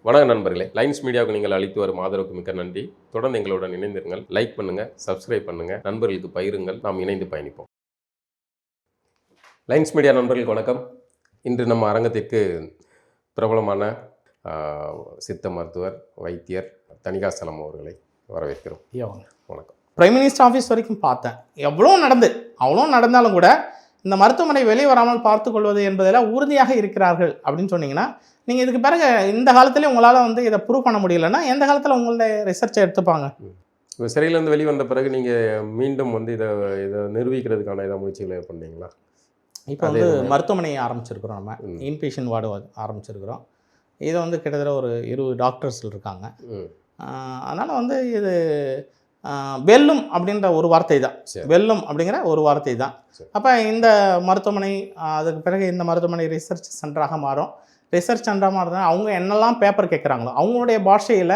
வணக்கம் நண்பர்களே, லைன்ஸ் மீடியாவுக்கு நீங்கள் அளித்து வரும் ஆதரவுக்கு மிக்க நன்றி. தொடர்ந்து எங்களுடன் இணைந்திருங்கள். லைக் பண்ணுங்கள், சப்ஸ்கிரைப் பண்ணுங்கள், நண்பர்களுக்கு பகிருங்கள். நாம் இணைந்து பயணிப்போம். லைன்ஸ் மீடியா நண்பர்களுக்கு வணக்கம். இன்று நம்ம அரங்கத்திற்கு பிரபலமான சித்த மருத்துவர், வைத்தியர் தணிகாசலம் அவர்களை வரவேற்கிறோம். வணக்கம். பிரைம் மினிஸ்டர் ஆஃபீஸ் வரைக்கும் பார்த்தேன். அவ்வளோ நடந்தாலும் கூட இந்த மருத்துவமனை வெளியே வராமல் பார்த்து கொள்வது என்பதில் உறுதியாக இருக்கிறார்கள் அப்படின்னு சொன்னீங்கன்னா, நீங்கள் இதுக்கு பிறகு இந்த காலத்துலேயே உங்களால் இதை ப்ரூவ் பண்ண முடியலன்னா எந்த காலத்தில் உங்களோட ரிசர்ச்சை எடுத்துப்பாங்க? இப்போ சிறையிலேருந்து வெளியே வந்த பிறகு நீங்கள் மீண்டும் இதை நிரூபிக்கிறதுக்கான ஏதாவது முயற்சிகளை பண்ணீங்களா? இப்போ மருத்துவமனையை ஆரம்பிச்சிருக்கிறோம். நம்ம இன்பேஷன் வார்டு ஆரம்பிச்சிருக்கிறோம். இதை கிட்டத்தட்ட ஒரு 20 டாக்டர்ஸ் இருக்காங்க. அதனால் இது வெல்லும் அப்படின்ற ஒரு வார்த்தை தான், வெல்லும் அப்படிங்கிற ஒரு வார்த்தை தான். அப்போ இந்த மருத்துவமனை அதுக்கு பிறகு இந்த மருத்துவமனை ரிசர்ச் சென்டராக மாறும். ரிசர்ச் சென்டராக மாறுதுன்னா அவங்க என்னெல்லாம் பேப்பர் கேட்குறாங்களோ அவங்களுடைய பாஷையில்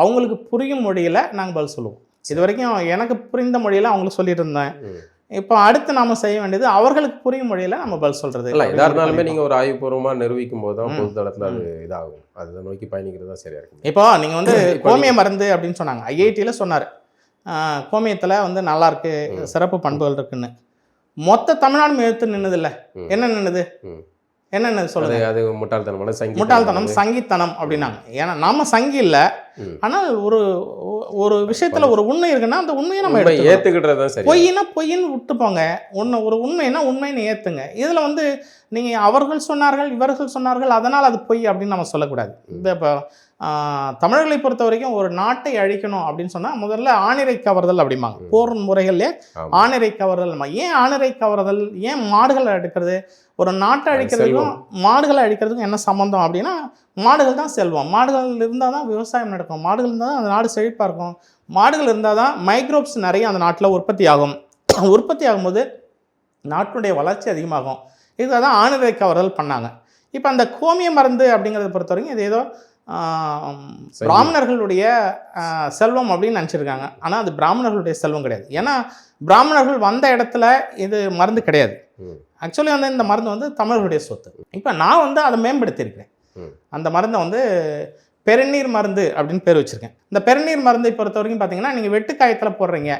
அவங்களுக்கு புரியும் மொழியில் நாங்கள் பதில் சொல்லுவோம். இது வரைக்கும் எனக்கு புரிந்த மொழியில் அவங்களுக்கு சொல்லிட்டு இருந்தேன். இப்போ அடுத்து நாம் செய்ய வேண்டியது அவர்களுக்கு புரியும் மொழியில் நம்ம பதில் சொல்கிறது. இல்லை, எதாக இருந்தாலுமே நீங்கள் ஒரு ஆய்வுபூர்வமாக நிரூபிக்கும் போது தான் பொது தளத்தில் அது இதாகும். அதை நோக்கி பயணிக்கிறது தான் சரியாக இருக்கும். இப்போ நீங்கள் கோமிய மருந்து அப்படின்னு சொன்னாங்க. ஐஐடியில் சொன்னார், கோமியத்தில் நல்லாயிருக்கு, சிறப்பு பண்புகள் இருக்குன்னு. மொத்த தமிழ்நாடு எடுத்து நின்றுதில்லை. என்ன நின்றுது? என்னென்ன சொல்லுது? அது முட்டாள்தனம், சங்கித்தனம் அப்படின்னாங்க. ஏன்னா நம்ம சங்கி இல்லை, ஆனால் ஒரு விஷயத்துல ஒரு உண்மை இருக்குன்னா அந்த உண்மையை நம்ம ஏத்துக்கிட்டது. பொய்ன்னு விட்டுப்போங்க. ஒரு உண்மைன்னா உண்மைன்னு ஏத்துங்க. இதுல நீங்க அவர்கள் சொன்னார்கள், இவர்கள் சொன்னார்கள், அதனால் அது பொய் அப்படின்னு நம்ம சொல்லக்கூடாது. இப்போ தமிழர்களை பொறுத்த வரைக்கும் ஒரு நாட்டை அழிக்கணும் அப்படின்னு சொன்னால் முதல்ல ஆணிரை கவர்தல் அப்படிம்பாங்க. போர் முறைகள்லேயே ஆணிரை கவர்தல். ஏன் ஆணிரை கவர்தல்? ஏன் மாடுகளை எடுக்கிறது? ஒரு நாட்டை அழிக்கிறதுக்கும் மாடுகளை அழிக்கிறதுக்கும் என்ன சம்மந்தம் அப்படின்னா, மாடுகள் தான் செல்வம். மாடுகள் இருந்தால் தான் விவசாயம் நடக்கும். மாடுகள் இருந்தால் தான் அந்த நாடு செழிப்பாக இருக்கும். மாடுகள் இருந்தால் தான் மைக்ரோப்ஸ் நிறைய அந்த நாட்டில் உற்பத்தி ஆகும். உற்பத்தி ஆகும்போது நாட்டினுடைய வளர்ச்சி அதிகமாகும். இதை தான் ஆணிரை கவர்தல் பண்ணாங்க. இப்போ அந்த கோமிய மருந்து அப்படிங்கிறத பொறுத்த வரைக்கும் இது ஏதோ பிராமணர்களுடைய செல்வம் அப்படின்னு நினச்சிருக்காங்க. ஆனால் அது பிராமணர்களுடைய செல்வம் கிடையாது. ஏன்னா பிராமணர்கள் வந்த இடத்துல இது மருந்து கிடையாது. ஆக்சுவலி இந்த மருந்து தமிழர்களுடைய சொத்து. இப்போ நான் அதை மேம்படுத்தியிருக்கிறேன். அந்த மருந்தை பெருநீர் மருந்து அப்படின்னு பேர் வச்சுருக்கேன். இந்த பெருநீர் மருந்தை பொறுத்த வரைக்கும் பார்த்தீங்கன்னா, நீங்கள் வெட்டு காயத்தில் போடுறீங்க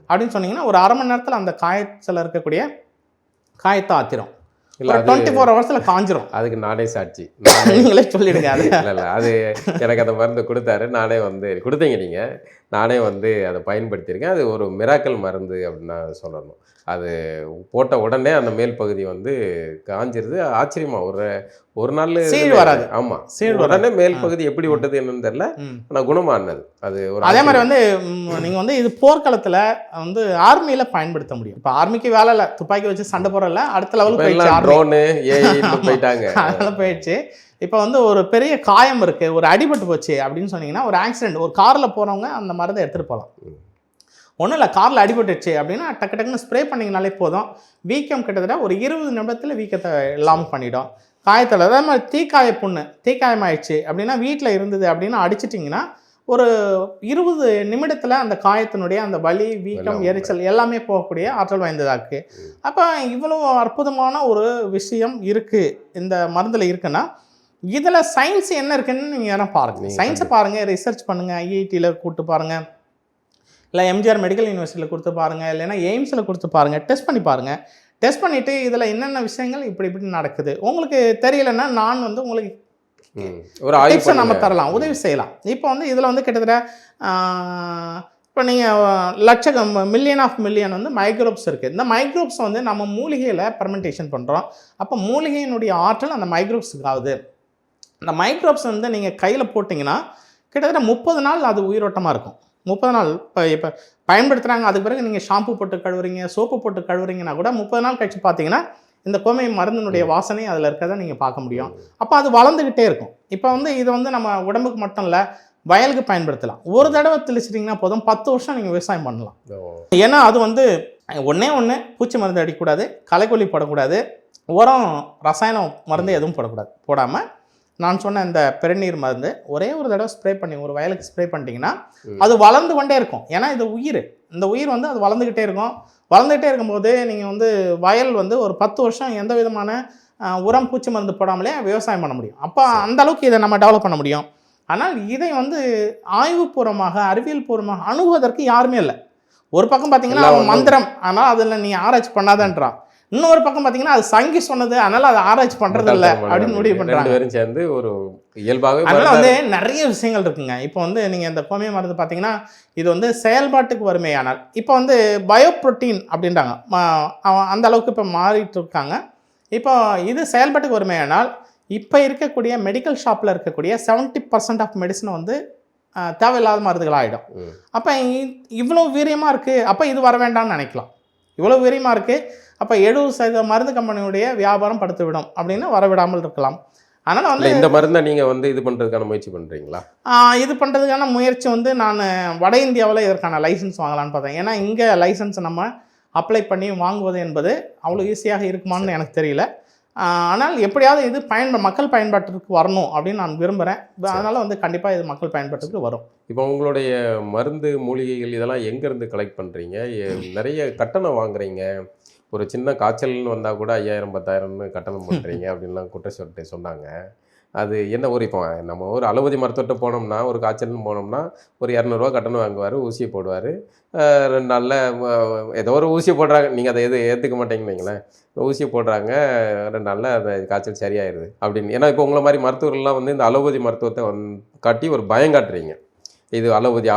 அப்படின்னு சொன்னீங்கன்னா ஒரு அரை மணி நேரத்தில் அந்த காயத்தில் இருக்கக்கூடிய காயத்தை ஆத்திரும். 24 ஹவர்ஸ்ல காஞ்சிரும். அதுக்கு நானே சாட்சி. நீங்களே சொல்லிடுங்க. அது எனக்கு அந்த மருந்து கொடுத்தாரு. நானே கொடுத்தீங்க நீங்கள். நானே அதை பயன்படுத்தியிருக்கேன். அது ஒரு மிராக்கல் மருந்து அப்படின்னு நான் சொல்லணும். அது போட்ட உடனே அந்த மேல் பகுதி காஞ்சிருது. ஆச்சரியமா ஒரு நாள் சீழ் வராது. ஆமாம், உடனே மேல் பகுதி எப்படி ஒட்டது என்னன்னு தெரியல, ஆனால் குணமானது. அது ஒரு அதே மாதிரி நீங்கள் இது போர்க்களத்தில் ஆர்மியில் பயன்படுத்த முடியும். இப்போ ஆர்மிக்கு வேலை இல்லை, துப்பாக்கி வச்சு சண்டை போடல, அடுத்த லெவலுக்கு போயிட்டாங்க. அதெல்லாம் போயிடுச்சு. இப்போ ஒரு பெரிய காயம் இருக்குது, ஒரு அடிபட்டு போச்சு அப்படின்னு சொன்னீங்கன்னா, ஒரு ஆக்சிடென்ட், ஒரு காரில் போகிறவங்க அந்த மருந்தை எடுத்துகிட்டு போகலாம். ஒன்றும் இல்லை, காரில் அடிபட்டுச்சு அப்படின்னா டக்கு டக்குன்னு ஸ்ப்ரே பண்ணிங்கனாலே போதும். வீக்கம் கிட்டத்தட்ட ஒரு 20 நிமிடத்தில் வீக்கத்தை இல்லாமல் பண்ணிடும். காயத்தில் அதே மாதிரி தீக்காயம் ஆயிடுச்சு அப்படின்னா வீட்டில் இருந்தது அப்படின்னா அடிச்சிட்டிங்கன்னா ஒரு 20 நிமிடத்தில் அந்த காயத்தினுடைய அந்த வலி, வீக்கம், எரிச்சல் எல்லாமே போகக்கூடிய ஆற்றல் வாய்ந்ததாக இருக்குது. அப்போ இவ்வளோ அற்புதமான ஒரு விஷயம் இருக்குது இந்த மருந்தில் இருக்குன்னா, இதில் சயின்ஸ் என்ன இருக்குன்னு நீங்கள் யாரும் பாருங்கள். சயின்ஸை பாருங்கள், ரிசர்ச் பண்ணுங்கள். ஐஐடியில் கூப்பிட்டு பாருங்கள், இல்லை எம்ஜிஆர் மெடிக்கல் யூனிவர்சிட்டியில் கொடுத்து பாருங்கள், இல்லைன்னா எய்ம்ஸில் கொடுத்து பாருங்கள். டெஸ்ட் பண்ணி பாருங்கள். டெஸ்ட் பண்ணிவிட்டு இதில் என்னென்ன விஷயங்கள் இப்படி நடக்குது உங்களுக்கு தெரியலைன்னா நான் உங்களுக்கு ஒரு டிப்ஸை நம்ம தரலாம், உதவி செய்யலாம். இப்போ இதில் கிட்டத்தட்ட இப்போ நீங்கள் லட்சம் மில்லியன் மைக்ரோப்ஸ் இருக்குது. இந்த மைக்ரோப்ஸ் நம்ம மூலிகையில் பெர்மெண்டேஷன் பண்ணுறோம். அப்போ மூலிகையினுடைய ஆற்றல் அந்த மைக்ரோப்ஸுக்கு ஆகுது. அந்த மைக்ரோப்ஸ் நீங்கள் கையில் போட்டிங்கன்னா கிட்டத்தட்ட 30 நாள் அது உயிரோட்டமாக இருக்கும். 30 நாள் இப்போ பயன்படுத்துகிறாங்க. அதுக்கு பிறகு நீங்கள் ஷாம்பு போட்டு கழுவுறீங்க, சோப்பு போட்டு கழுவுறீங்கன்னா கூட 30 நாள் கழிச்சு பார்த்தீங்கன்னா இந்த கோமிய மருந்தினுடைய வாசனை அதில் இருக்கிறத நீங்கள் பார்க்க முடியும். அப்போ அது வளர்ந்துக்கிட்டே இருக்கும். இப்போ இதை நம்ம உடம்புக்கு மட்டும் இல்லை, வயலுக்கு பயன்படுத்தலாம். ஒரு தடவை தெளிச்சிட்டிங்கன்னா போதும், 10 வருஷம் நீங்கள் விவசாயம் பண்ணலாம். ஏன்னா அது ஒன்றே பூச்சி மருந்து அடிக்கக்கூடாது, களைக்கொல்லி போடக்கூடாது, உரம் ரசாயனம் மருந்து எதுவும் போடாமல் நான் சொன்ன இந்த பெருநீர் மருந்து ஒரே ஒரு தடவை ஸ்ப்ரே பண்ணி ஒரு வயலுக்கு ஸ்ப்ரே பண்ணிட்டீங்கன்னா அது வளர்ந்து கொண்டே இருக்கும். ஏன்னா இது உயிர், இந்த உயிர் அது வளர்ந்துக்கிட்டே இருக்கும். வளர்ந்துகிட்டே இருக்கும்போது நீங்கள் வயல் ஒரு 10 வருஷம் எந்த விதமான உரம் பூச்சி மருந்து போடாமலே விவசாயம் பண்ண முடியும். அப்போ அந்த அளவுக்கு இதை நம்ம டெவலப் பண்ண முடியும். ஆனால் இதை வந்து ஆய்வுபூர்வமாக அறிவியல் பூர்வமாக அணுகுவதற்கு யாருமே இல்லை. ஒரு பக்கம் பார்த்தீங்கன்னா எல்லாம் அவன் மந்திரம், ஆனால் அதில் நீ ஆராய்ச்சி பண்ணாதன்றான். இன்னொரு பக்கம் பார்த்தீங்கன்னா அது சங்கி சொன்னது, அதனால அதை ஆராய்ச்சி பண்ணுறது இல்லை அப்படின்னு முடிவு பண்ணுறாங்க. 2 பேரும் சேர்ந்து ஒரு இயல்பாகவே அதனால் வந்து நிறைய விஷயங்கள் இருக்குங்க. இப்போ வந்து நீங்கள் இந்த கோமிய மருந்து பார்த்தீங்கன்னா இது வந்து செயல்பாட்டுக்கு வறுமையானால் இப்போ வந்து பயோப்ரோட்டீன் அப்படின்றாங்க, அந்த அளவுக்கு இப்போ மாறிட்டு இருக்காங்க. இப்போ இது செயல்பாட்டுக்கு வறுமையானால் இப்போ இருக்கக்கூடிய மெடிக்கல் ஷாப்பில் இருக்கக்கூடிய 70% ஆஃப் மெடிசனை வந்து தேவையில்லாத மருந்துகள் ஆகிடும். அப்போ இவ்வளோ வீரியமாக இருக்குது, அப்போ இது வர வேண்டாம்னு நினைக்கலாம். இவ்வளோ வீரியமாக இருக்குது, அப்போ 70% மருந்து கம்பெனியுடைய வியாபாரம் படுத்து விடும் அப்படின்னு வரவிடாமல் இருக்கலாம். அதனால் வந்து இந்த மருந்தை நீங்கள் வந்து இது பண்ணுறதுக்கான முயற்சி பண்ணுறீங்களா? இது பண்ணுறதுக்கான முயற்சி வந்து நான் வட இந்தியாவில் இதற்கான லைசன்ஸ் வாங்கலான்னு பார்த்தேன். ஏன்னா இங்கே லைசன்ஸ் நம்ம அப்ளை பண்ணி வாங்குவது என்பது அவ்வளோ ஈஸியாக இருக்குமான்னு எனக்கு தெரியல. ஆனால் எப்படியாவது இது மக்கள் பயன்பாட்டிற்கு வரணும் அப்படின்னு நான் விரும்புகிறேன். அதனால் வந்து கண்டிப்பாக இது மக்கள் பயன்பாட்டுக்கு வரும். இப்போ உங்களுடைய மருந்து மூலிகைகள் இதெல்லாம் எங்கேருந்து கலெக்ட் பண்ணுறீங்க? நிறைய கட்டணம் வாங்குறீங்க. ஒரு சின்ன காய்ச்சல்னு வந்தால் கூட 5000 10,000ன்னு கட்டணம் பண்ணுறீங்க அப்படின்லாம் குற்றச்சாட்டு சொன்னாங்க. அது என்ன ஒரு இப்போ நம்ம ஒரு அலோபதி மருத்துவர்கிட்ட போனோம்னா, ஒரு காய்ச்சல்னு போனோம்னா ஒரு 200 கட்டணம் வாங்குவார், ஊசியை போடுவார். 2 நாளில் ஏதோ ஒரு ஊசியை போடுறாங்க, நீங்கள் அதை ஏற்றுக்க மாட்டேங்கன்னு வைங்களேன். ஊசியை போடுறாங்க, 2 நாளில் அந்த காய்ச்சல் சரியாயிடுது அப்படின்னு. ஏன்னா இப்போ உங்களை மாதிரி மருத்துவர்கள்லாம் வந்து இந்த அலோபதி மருத்துவத்தை காட்டி ஒரு பயம் காட்டுறீங்க. இது அலோபதி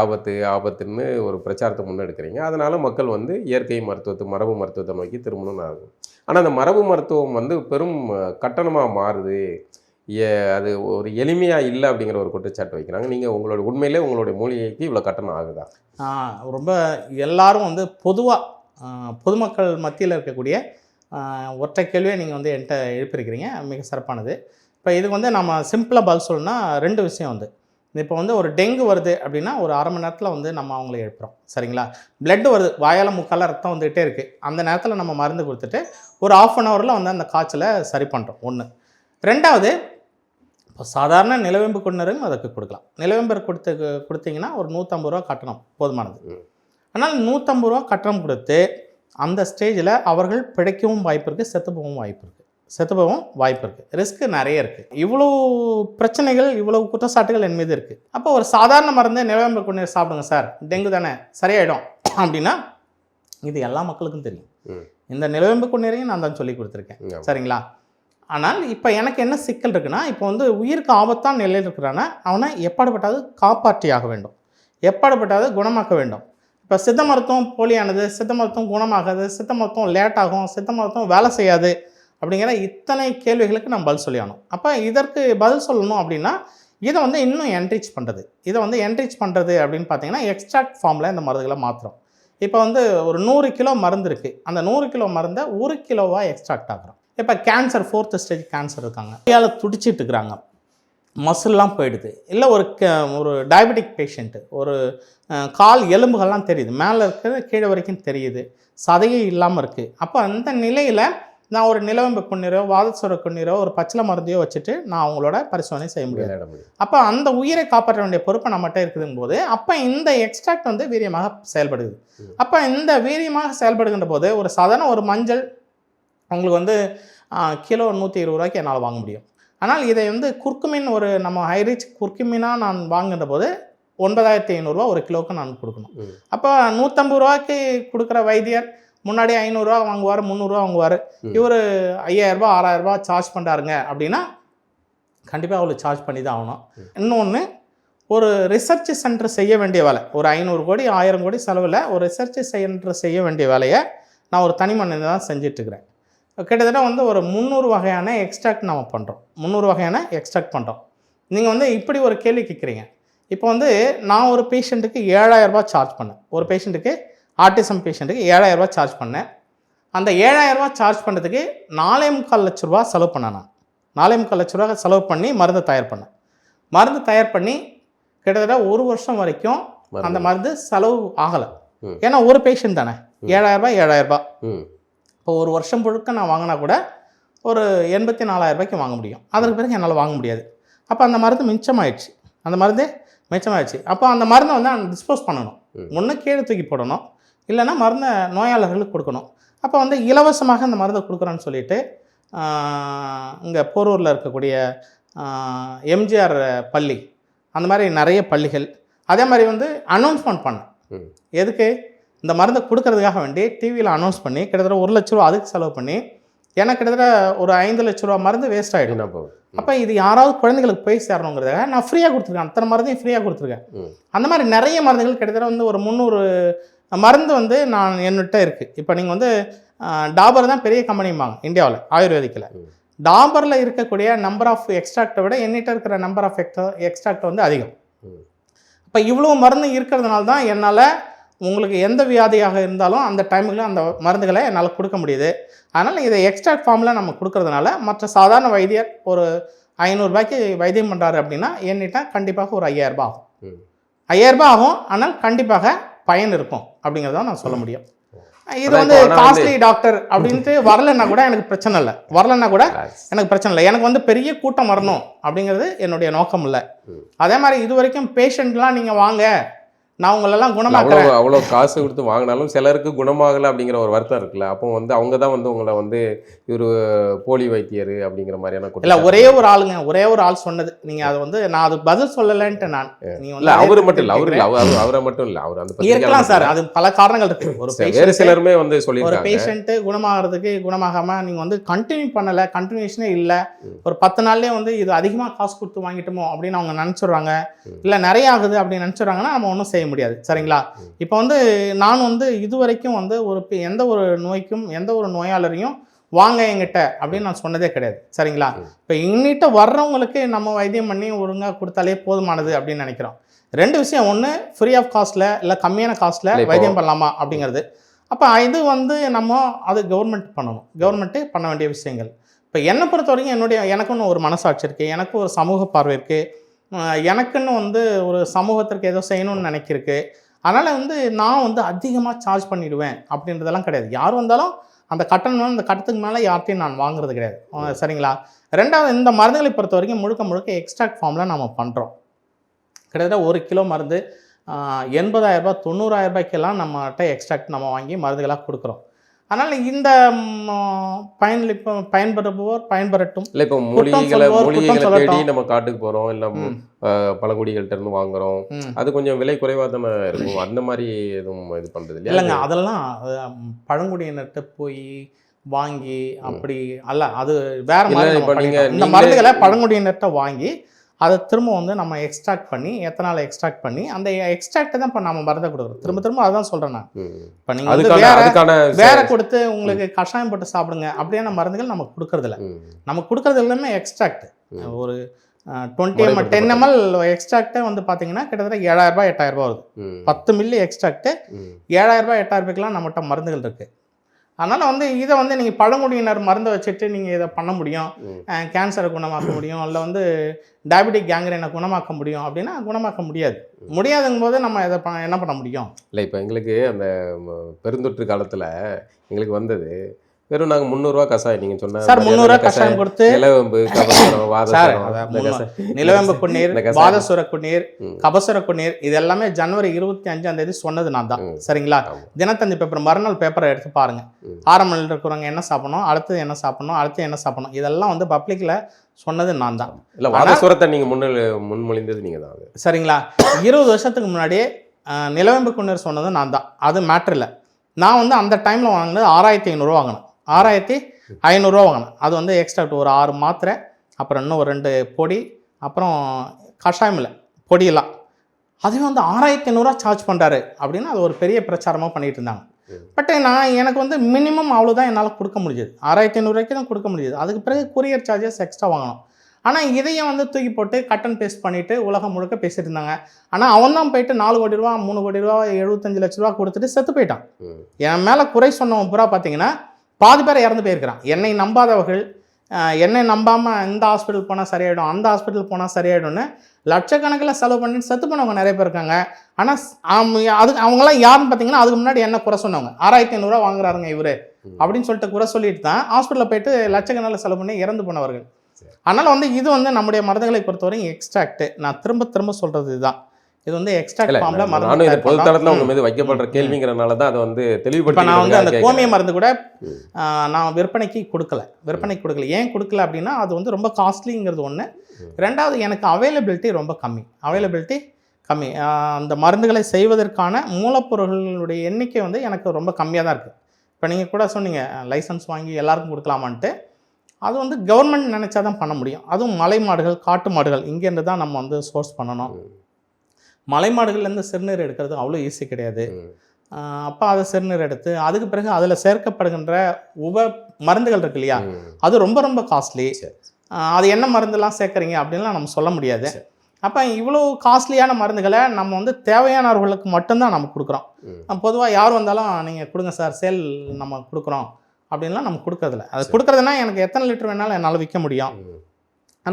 ஆபத்துன்னு ஒரு பிரச்சாரத்தை முன்னெடுக்கிறீங்க. அதனால் மக்கள் வந்து இயற்கை மருத்துவத்தை, மரபு மருத்துவத்தை நோக்கி திரும்பணும்னு ஆகும். ஆனால் அந்த மரபு மருத்துவம் வந்து பெரும் கட்டணமாக மாறுது, அது ஒரு எளிமையாக இல்லை அப்படிங்கிற ஒரு குற்றச்சாட்டு வைக்கிறாங்க. நீங்கள் உண்மையிலே உங்களுடைய மூலிகைக்கு இவ்வளோ கட்டணம் ஆகுதா? ரொம்ப எல்லாரும் வந்து பொதுவாக பொதுமக்கள் மத்தியில் இருக்கக்கூடிய ஒற்றை கேள்வியை நீங்கள் வந்து என்கிட்ட எழுப்பியிருக்கிறீங்க, மிக சிறப்பானது. இப்போ இதுக்கு வந்து நம்ம சிம்பிளாக பதில் சொல்லணும்னா 2 விஷயம் வந்து, இப்போ வந்து ஒரு டெங்கு வருது அப்படின்னா ஒரு அரை மணி நேரத்தில் வந்து நம்ம அவங்கள எழுப்புறோம், சரிங்களா? பிளட்டு வருது, வாயால் முக்கால ரத்தம் வந்துகிட்டே இருக்குது, அந்த நேரத்தில் நம்ம மருந்து கொடுத்துட்டு ஒரு 1/2 ஹவரில் வந்து அந்த காய்ச்சலை சரி பண்ணுறோம். 1. 2வது, இப்போ சாதாரண நிலவேம்பு கொண்டரும் அதுக்கு கொடுக்கலாம். நிலவேம்பு கொடுத்தீங்கன்னா ஒரு 150 ரூபா கட்டணம் போதுமானது. ஆனால் 150 ரூபா கட்டணம் கொடுத்து அந்த ஸ்டேஜில் அவர்கள் பிழைக்கவும் வாய்ப்பு இருக்குது, செத்துப்போகவும் வாய்ப்பு இருக்குது. ரிஸ்க்கு நிறைய இருக்குது. இவ்வளோ பிரச்சனைகள், இவ்வளோ குற்றச்சாட்டுகள் என் மீது இருக்குது. அப்போ ஒரு சாதாரண மருந்து நிலவேம்பு கொண்டீர் சாப்பிடுங்க சார், டெங்கு தானே சரியாயிடும் அப்படின்னா இது எல்லா மக்களுக்கும் தெரியும். இந்த நிலவேம்பு கொண்டீரையும் நான் தான் சொல்லி கொடுத்துருக்கேன், சரிங்களா? ஆனால் இப்போ எனக்கு என்ன சிக்கல் இருக்குன்னா, இப்போ வந்து உயிருக்கு ஆபத்தான நிலையில் இருக்கிறான்னா அவனை எப்பாடுபட்டாவது காப்பாற்றியாக வேண்டும், எப்பாடுபட்டாவது குணமாக்க வேண்டும். இப்போ சித்த மருத்துவம் போலியானது, சித்த மருத்துவம் குணமாகாது, சித்த மருத்துவம் லேட் ஆகும், சித்த மருத்துவம் வேலை செய்யாது அப்படிங்கிற இத்தனை கேள்விகளுக்கு நம்ம பதில் சொல்லி ஆகணும். அப்போ இதற்கு பதில் சொல்லணும் அப்படின்னா இதை வந்து இன்னும் என்ரிச் பண்ணுறது அப்படின்னு பார்த்தீங்கன்னா எக்ஸ்ட்ராக்ட் ஃபார்மில் இந்த மருந்துகளை மாற்றுறோம். இப்போ வந்து ஒரு 100 கிலோ மருந்து இருக்குது, அந்த 100 கிலோ மருந்தை 1 கிலோவாக எக்ஸ்ட்ராக்ட் ஆகுறோம். இப்போ கேன்சர் 4th ஸ்டேஜ் கேன்சர் இருக்காங்க, கையால் துடிச்சிட்டு இருக்கிறாங்க, மசில்லாம் போயிடுது, இல்லை ஒரு டயபெட்டிக் பேஷண்ட்டு, ஒரு கால் எலும்புகள்லாம் தெரியுது, மேலே இருக்கிறது கீழே வரைக்கும் தெரியுது, சதையே இல்லாமல் இருக்குது. அப்போ அந்த நிலையில் நான் ஒரு நிலவேம்பு கொண்ணீரோ, வாதசுர கொண்ணீரோ, ஒரு பச்சிலை மருந்தையோ வச்சுட்டு நான் அவங்களோட பரிசோதனை செய்ய முடியாது. அப்போ அந்த உயிரை காப்பாற்ற வேண்டிய பொறுப்பை நம்மகிட்ட இருக்குதுங்க போது அப்போ இந்த எக்ஸ்ட்ராக்ட் வந்து வீரியமாக செயல்படுது. அப்போ இந்த வீரியமாக செயல்படுகின்ற போது ஒரு சாதாரண ஒரு மஞ்சள் உங்களுக்கு வந்து கிலோ 120 ரூபாய்க்கு என்னால் வாங்க முடியும். ஆனால் இதை வந்து குர்குமின், ஒரு நம்ம ஹைரிச் குர்குமினாக நான் வாங்குகின்ற போது 9,500 ரூபா ஒரு கிலோவுக்கு நான் கொடுக்கணும். அப்போ 150 ரூபாய்க்கு கொடுக்குற வைத்தியர் முன்னாடி 500 ரூபா வாங்குவார், 300 ரூபா வாங்குவார், இவர் 5000 ரூபா 6000 ரூபா சார்ஜ் பண்ணுறாருங்க அப்படின்னா கண்டிப்பாக அவ்வளோ சார்ஜ் பண்ணி தான் ஆகணும். இன்னொன்று, ஒரு ரிசர்ச் சென்டர் செய்ய வேண்டிய வேலை, ஒரு 500 கோடி 1000 கோடி செலவில் ஒரு ரிசர்ச் சென்டர் செய்ய வேண்டிய வேலையை நான் ஒரு தனி மனிதன் தான் செஞ்சிட்ருக்கிறேன். கிட்டத்தட்ட வந்து ஒரு 300 வகையான எக்ஸ்ட்ராக்ட் நம்ம பண்ணுறோம், 300 வகையான எக்ஸ்ட்ராக்ட் பண்ணுறோம். நீங்கள் வந்து இப்படி ஒரு கேள்வி கேட்குறீங்க. இப்போ வந்து நான் ஒரு பேஷண்ட்டுக்கு 7000 ரூபா சார்ஜ் பண்ணேன், ஒரு பேஷண்ட்டுக்கு ஆட்டிசம் பேஷண்ட்டுக்கு 7000 ரூபா சார்ஜ் பண்ணேன். அந்த 7000 ரூபா சார்ஜ் பண்ணுறதுக்கு 4,25 லட்ச ரூபா செலவு பண்ணேன். நான் 4,25 லட்ச ரூபா செலவு பண்ணி மருந்து தயார் பண்ணி கிட்டத்தட்ட 1 வருஷம் வரைக்கும் அந்த மருந்து செலவு ஆகலை. ஏன்னா ஒரு பேஷண்ட் தானே, 7000 ரூபா. இப்போ 1 வருஷம் முழுக்க நான் வாங்கினா கூட ஒரு 84,000 ரூபாய்க்கு வாங்க முடியும். அதற்கு பிறகு என்னால் வாங்க முடியாது. அப்போ அந்த மருந்து மிச்சமாயிடுச்சு. அப்போ அந்த மருந்தை வந்து நான் டிஸ்போஸ் பண்ணணும். ஒன்று கீழே தூக்கி போடணும், இல்லைன்னா மருந்தை நோயாளர்களுக்கு கொடுக்கணும். அப்போ வந்து இலவசமாக அந்த மருந்தை கொடுக்குறோன்னு சொல்லிட்டு இங்கே போரூரில் இருக்கக்கூடிய எம்ஜிஆர் பள்ளி, அந்த மாதிரி நிறைய பள்ளிகள். அதே மாதிரி வந்து அனௌன்ஸ்மெண்ட் பண்ணேன். எதுக்கு? இந்த மருந்தை கொடுக்கறதுக்காக வேண்டி டிவியில் அனௌன்ஸ் பண்ணி கிட்டத்தட்ட 1 லட்ச ரூபா அதுக்கு செலவு பண்ணி எனக்கு கிட்டத்தட்ட ஒரு 5 லட்ச ரூபா மருந்து வேஸ்ட் ஆகிடும். அப்போ இது யாராவது குழந்தைகளுக்கு போய் சேரணுங்கிறதுக்காக நான் ஃப்ரீயாக கொடுத்துருக்கேன். அத்தனை மருந்தையும் ஃப்ரீயாக கொடுத்துருக்கேன். அந்த மாதிரி நிறைய மருந்துகள் கிட்டத்தட்ட வந்து ஒரு 300 மருந்து வந்து நான் என்கிட்ட இருக்குது. இப்போ நீங்கள் வந்து டாபர் தான் பெரிய கம்பெனிம்பாங்க இந்தியாவில் ஆயுர்வேதிக்கில். டாபரில் இருக்கக்கூடிய நம்பர் ஆஃப் எக்ஸ்ட்ராக்டை விட என்கிட்ட இருக்கிற நம்பர் ஆஃப் எக்ஸ்ட்ராக்ட் வந்து அதிகம். இப்போ இவ்வளோ மருந்து இருக்கிறதுனால தான் என்னால் உங்களுக்கு எந்த வியாதியாக இருந்தாலும் அந்த டைமுக்கு அந்த மருந்துகளை என்னால் கொடுக்க முடியுது. அதனால் இதை எக்ஸ்ட்ராக்ட் ஃபார்மில் நம்ம கொடுக்கறதுனால மற்ற சாதாரண வைத்தியர் ஒரு 500 ரூபாய்க்கு வைத்தியம் பண்ணுறாரு அப்படின்னா என்கிட்ட கண்டிப்பாக ஒரு 5000 ரூபாய் ஆகும். 5000 ரூபாய் ஆகும். ஆனால் கண்டிப்பாக பயன் இருக்கும் அப்படிங்கிறத நான் சொல்ல முடியும். இது வந்து காஸ்ட்லி டாக்டர் அப்படின்ட்டு வரலைன்னா கூட எனக்கு பிரச்சனை இல்லை. வரலைன்னா கூட எனக்கு பிரச்சனை இல்லை. எனக்கு வந்து பெரிய கூட்டம் வரணும் அப்படிங்கிறது என்னுடைய நோக்கம் இல்லை. அதே மாதிரி இது வரைக்கும் பேஷண்ட்லாம் நீங்கள் வாங்க, நான் உங்களெல்லாம் குணமாக்குறேன். அவ்வளோ காசு கொடுத்து வாங்கினாலும் சிலருக்கு குணமாகலை அப்படிங்கிற ஒரு வருத்தம் இருக்குல்ல. அப்போ வந்து அவங்க தான் வந்து உங்களை வந்து இவர் போலி வைத்தியர் அப்படிங்கிற மாதிரியான இல்லை, ஒரே ஒரு ஆளுங்க, ஒரே ஒரு ஆள் சொன்னது. நீங்கள் அதை வந்து நான் அது பதில் சொல்லலைன்ட்டு நான் இல்லை அவர் மட்டும் இல்லை, அவரை மட்டும் இல்லை, அவர் அந்த இருக்கலாம் சார். அது பல காரணங்கள் இருக்கு. ஒரு வேறு சிலருமே வந்து சொல்லி ஒரு பேஷண்ட்டு குணமாகிறதுக்கு குணமாகாமல் நீங்கள் வந்து கண்டினியூ பண்ணலை, கண்டினியூஷனே இல்லை, ஒரு 10 நாள்லேயே வந்து இது அதிகமாக காசு கொடுத்து வாங்கிட்டோமோ அப்படின்னு அவங்க நினச்சிடுறாங்க, இல்லை நிறைய ஆகுது அப்படின்னு நினச்சிடுறாங்கன்னா நம்ம ஒன்றும் செய்ய முடியாது. சரிங்களா? இப்போ வந்து நான் வந்து இது வரைக்கும் வந்து எந்த ஒரு நோய்க்கும் எந்த ஒரு நோயாளரையும் வாங்க என்கிட்ட அப்படின்னு நான் சொன்னதே கிடையாது. சரிங்களா? இப்போ எங்கிட்ட வர்றவங்களுக்கு நம்ம வைத்தியம் பண்ணி ஒழுங்காக கொடுத்தாலே போதுமானது அப்படின்னு நினைக்கிறோம். 2 விஷயம். ஒன்று, ஃப்ரீ ஆஃப் காஸ்ட்டில் இல்லை கம்மியான காஸ்ட்டில் வைத்தியம் பண்ணலாமா அப்படிங்கிறது. அப்போ இது வந்து நம்ம அது கவர்மெண்ட் பண்ணணும். கவர்மெண்ட்டு பண்ண வேண்டிய விஷயங்கள். இப்போ என்னை பொறுத்த வரைக்கும் எனக்குன்னு ஒரு மனசாட்சி இருக்குது, எனக்கு ஒரு சமூக பார்வை இருக்குது, எனக்குன்னு வந்து ஒரு சமூகத்திற்கு ஏதோ செய்யணும்னு நினைக்கிருக்கு. அதனால் வந்து நான் வந்து அதிகமாக சார்ஜ் பண்ணிவிடுவேன் அப்படின்றதெல்லாம் கிடையாது. யார் வந்தாலும் அந்த கட்டணம், அந்த கட்டத்துக்கு மேலே யார்ட்டையும் நான் வாங்குறது கிடையாது. சரிங்களா? 2வது, இந்த மருந்துகளை பொறுத்த வரைக்கும் முழுக்க எக்ஸ்ட்ராக்ட் ஃபார்மில் நம்ம பண்ணுறோம். கிட்டத்தட்ட 1 கிலோ மருந்து 80,000 ரூபாய் 90,000 ரூபாய்க்கெல்லாம் நம்மகிட்ட எக்ஸ்ட்ராக்ட் நம்ம வாங்கி மருந்துகளாக கொடுக்குறோம். அதனால் இந்த பயன்பெறுபவர் பயன்பெறட்டும். இல்லை, இப்போ மூலிகைகளை தேடி நம்ம காட்டுக்கு போகிறோம், இல்லை பழங்குடிகள்கிட்ட இருந்து வாங்குறோம், அது கொஞ்சம் விலை குறைவாக தானே இருக்கும். அந்த மாதிரி எதுவும் இது பண்ணுறது இல்லைங்க. அதெல்லாம் பழங்குடியினர்கிட்ட போய் வாங்கி அப்படி அல்ல, அது வேற மாதிரி. இப்போ நீங்கள் இந்த மருந்துகளை பழங்குடியினர்கிட்ட வாங்கி அதை திரும்ப வந்து நம்ம எக்ஸ்ட்ராக்ட் பண்ணி எத்தனால் எக்ஸ்ட்ராக்ட் பண்ணி அந்த எக்ஸ்ட்ராக்டை தான் இப்போ நம்ம மருந்தை கொடுக்குறோம். திரும்ப அதான் சொல்கிறேன் நான். இப்போ நீங்கள் வந்து வேற கொடுத்து உங்களுக்கு கஷாயம் போட்டு சாப்பிடுங்க அப்படியான மருந்துகள் நமக்கு கொடுக்கறதில்ல. நமக்கு கொடுக்கறது எல்லாமே எக்ஸ்ட்ராக்ட். ஒரு 10 ml எக்ஸ்ட்ராக்டே வந்து பார்த்தீங்கன்னா கிட்டத்தட்ட 7,000 ரூபாய் 8,000 ரூபாய் வருது. 10 மில்லி எக்ஸ்ட்ராக்ட் 7,000 ரூபாய் 8,000 ரூபாய்க்கெலாம் நம்மகிட்ட மருந்துகள் இருக்குது. அதனால் வந்து இதை வந்து நீங்கள் பழங்குடியினர் மருந்தை வச்சுட்டு நீங்கள் இதை பண்ண முடியும், கேன்சரை குணமாக்க முடியும், இல்லை வந்து டயபெட்டிக் கேங்க்ரைனை குணமாக்க முடியும் அப்படின்னா குணமாக்க முடியாதுங்கும் போது நம்ம இதை என்ன பண்ண முடியும்? இல்லை, இப்போ எங்களுக்கு அந்த பெருந்தொற்று காலத்தில் எங்களுக்கு வந்தது வெறும் நாங்கள் 300 ரூபா கஷாயம். நீங்கள் சொன்ன சார் 300 ரூபா கஷாயம் கொடுத்து நிலவேம்பு, நிலவேம்பு குண்ணீர், வாதசுர குண்ணீர், கபசுர குண்ணீர், இது எல்லாமே ஜனவரி 25ஆம் தேதி சொன்னது நான் தான். சரிங்களா? தினத்தந்தி பேப்பர் மறுநாள் பேப்பரை எடுத்து பாருங்க. ஆரம்பத்தில் இருக்கிறவங்க என்ன சாப்பிடணும், அடுத்தது என்ன சாப்பிடணும், அடுத்து என்ன சாப்பிடணும், இதெல்லாம் வந்து பப்ளிக்கில் சொன்னது நான் தான். இல்லை, வாதசுரத்தை நீங்கள் முன்மொழிந்தது நீங்கள் தான். சரிங்களா? 20 வருஷத்துக்கு முன்னாடியே நிலவேம்பு குண்ணீர் சொன்னது நான் தான். அது மேட்ரு இல்லை. நான் வந்து அந்த டைமில் வாங்கினது 6,500 ரூபா வாங்கினேன். 6,500 ரூபா வாங்கினேன். அது வந்து எக்ஸ்ட்ராக்ட் ஒரு 6 மாத்திரை, அப்புறம் இன்னும் ஒரு 2 பொடி, அப்புறம் கஷாயமில் பொடியெல்லாம். அதுவே வந்து 6,500 ரூபா சார்ஜ் பண்ணுறாரு அப்படின்னு அது ஒரு பெரிய பிரச்சாரமாக பண்ணிகிட்டு இருந்தாங்க. பட் எனக்கு வந்து மினிமம் அவ்வளோதான் என்னால் கொடுக்க முடியுது. 6,500 ரூபாய்க்கு தான் கொடுக்க முடியுது. அதுக்கு பிறகு கொரியர் சார்ஜஸ் எக்ஸ்ட்ரா வாங்கணும். ஆனால் இதையும் வந்து தூக்கி போட்டு கட் அண்ட் பேஸ்ட் பண்ணிவிட்டு உலகம் முழுக்க பேசிட்டு இருந்தாங்க. ஆனால் அவன் தான் போயிட்டு 4 கோடி ரூபா 3 கோடி ரூபா 75 லட்ச ரூபா கொடுத்துட்டு செத்து போயிட்டான். என் மேலே குறை சொன்னவன் பூரா பார்த்தீங்கன்னா பாதி பேர் இறந்து போயிருக்கிறான். என்னை நம்பாதவர்கள், என்னை நம்பாமல் இந்த ஹாஸ்பிட்டல் போனால் சரியாயிடும், அந்த ஹாஸ்பிட்டல் போனால் சரியாயிடும்னு லட்சக்கணக்கில் செலவு பண்ணிட்டு செத்து போனவங்க நிறைய பேர் இருக்காங்க. ஆனால் அவங்களாம் யாருன்னு பார்த்தீங்கன்னா அதுக்கு முன்னாடி என்ன குறை சொன்னவங்க. 6,500 ரூபா வாங்குறாருங்க இவர் அப்படின்னு சொல்லிட்டு குறை சொல்லிட்டு தான் ஹாஸ்பிட்டலில் போயிட்டு லட்சக்கணக்கில் செலவு பண்ணி இறந்து போனவர்கள். அதனால் வந்து இது வந்து நம்முடைய மருந்துகளை பொறுத்தவரைக்கும் எக்ஸ்ட்ராக்ட். நான் திரும்ப சொல்கிறது இதுதான். இது வந்து எக்ஸ்ட்ராக்ட் இல்ல ஃபார்மில் நானும் மருந்து இது தயார் பொது பண்றோம். தளத்துல உங்க மீது வைக்கப்படுற கேள்விங்கிறனால தான் அதை வந்து இப்போ நான் வந்து அந்த தெளிவுபடுத்தி கோமிய மருந்து கூட நான் விற்பனைக்கு கொடுக்கல. ஏன் கொடுக்கல அப்படின்னா அது வந்து ரொம்ப காஸ்ட்லிங்கிறது ஒன்று. ரெண்டாவது எனக்கு அவைலபிலிட்டி ரொம்ப கம்மி. அந்த மருந்துகளை செய்வதற்கான மூலப்பொருள்களுடைய எண்ணிக்கை வந்து எனக்கு ரொம்ப கம்மியாக தான் இருக்குது. இப்போ நீங்கள் கூட சொன்னீங்க லைசன்ஸ் வாங்கி எல்லாருக்கும் கொடுக்கலாமான்ட்டு. அது வந்து கவர்மெண்ட் நினச்சா தான் பண்ண முடியும். அதுவும் மலை மாடுகள், காட்டு மாடுகள் இங்கேருந்து தான் நம்ம வந்து சோர்ஸ் பண்ணணும். மலை மாடுகள்லேருந்து சிறுநீர் எடுக்கிறது அவ்வளோ ஈஸி கிடையாது. அப்போ அதை சிறுநீர் எடுத்து அதுக்கு பிறகு அதில் சேர்க்கப்படுகின்ற மருந்துகள் இருக்கு இல்லையா, அது ரொம்ப ரொம்ப காஸ்ட்லி. அது என்ன மருந்துலாம் சேர்க்குறீங்க அப்படின்லாம் நம்ம சொல்ல முடியாது. அப்போ இவ்வளோ காஸ்ட்லியான மருந்துகளை நம்ம வந்து தேவையானவர்களுக்கு மட்டும்தான் நம்ம கொடுக்குறோம். பொதுவாக யார் வந்தாலும் நீங்கள் கொடுங்க சார், சேல் நம்ம கொடுக்குறோம் அப்படின்லாம் நம்ம கொடுக்கறதில்ல. அது கொடுக்குறதுனா எனக்கு எத்தனை லிட்டர் வேணாலும் என்னால் விற்க முடியும்,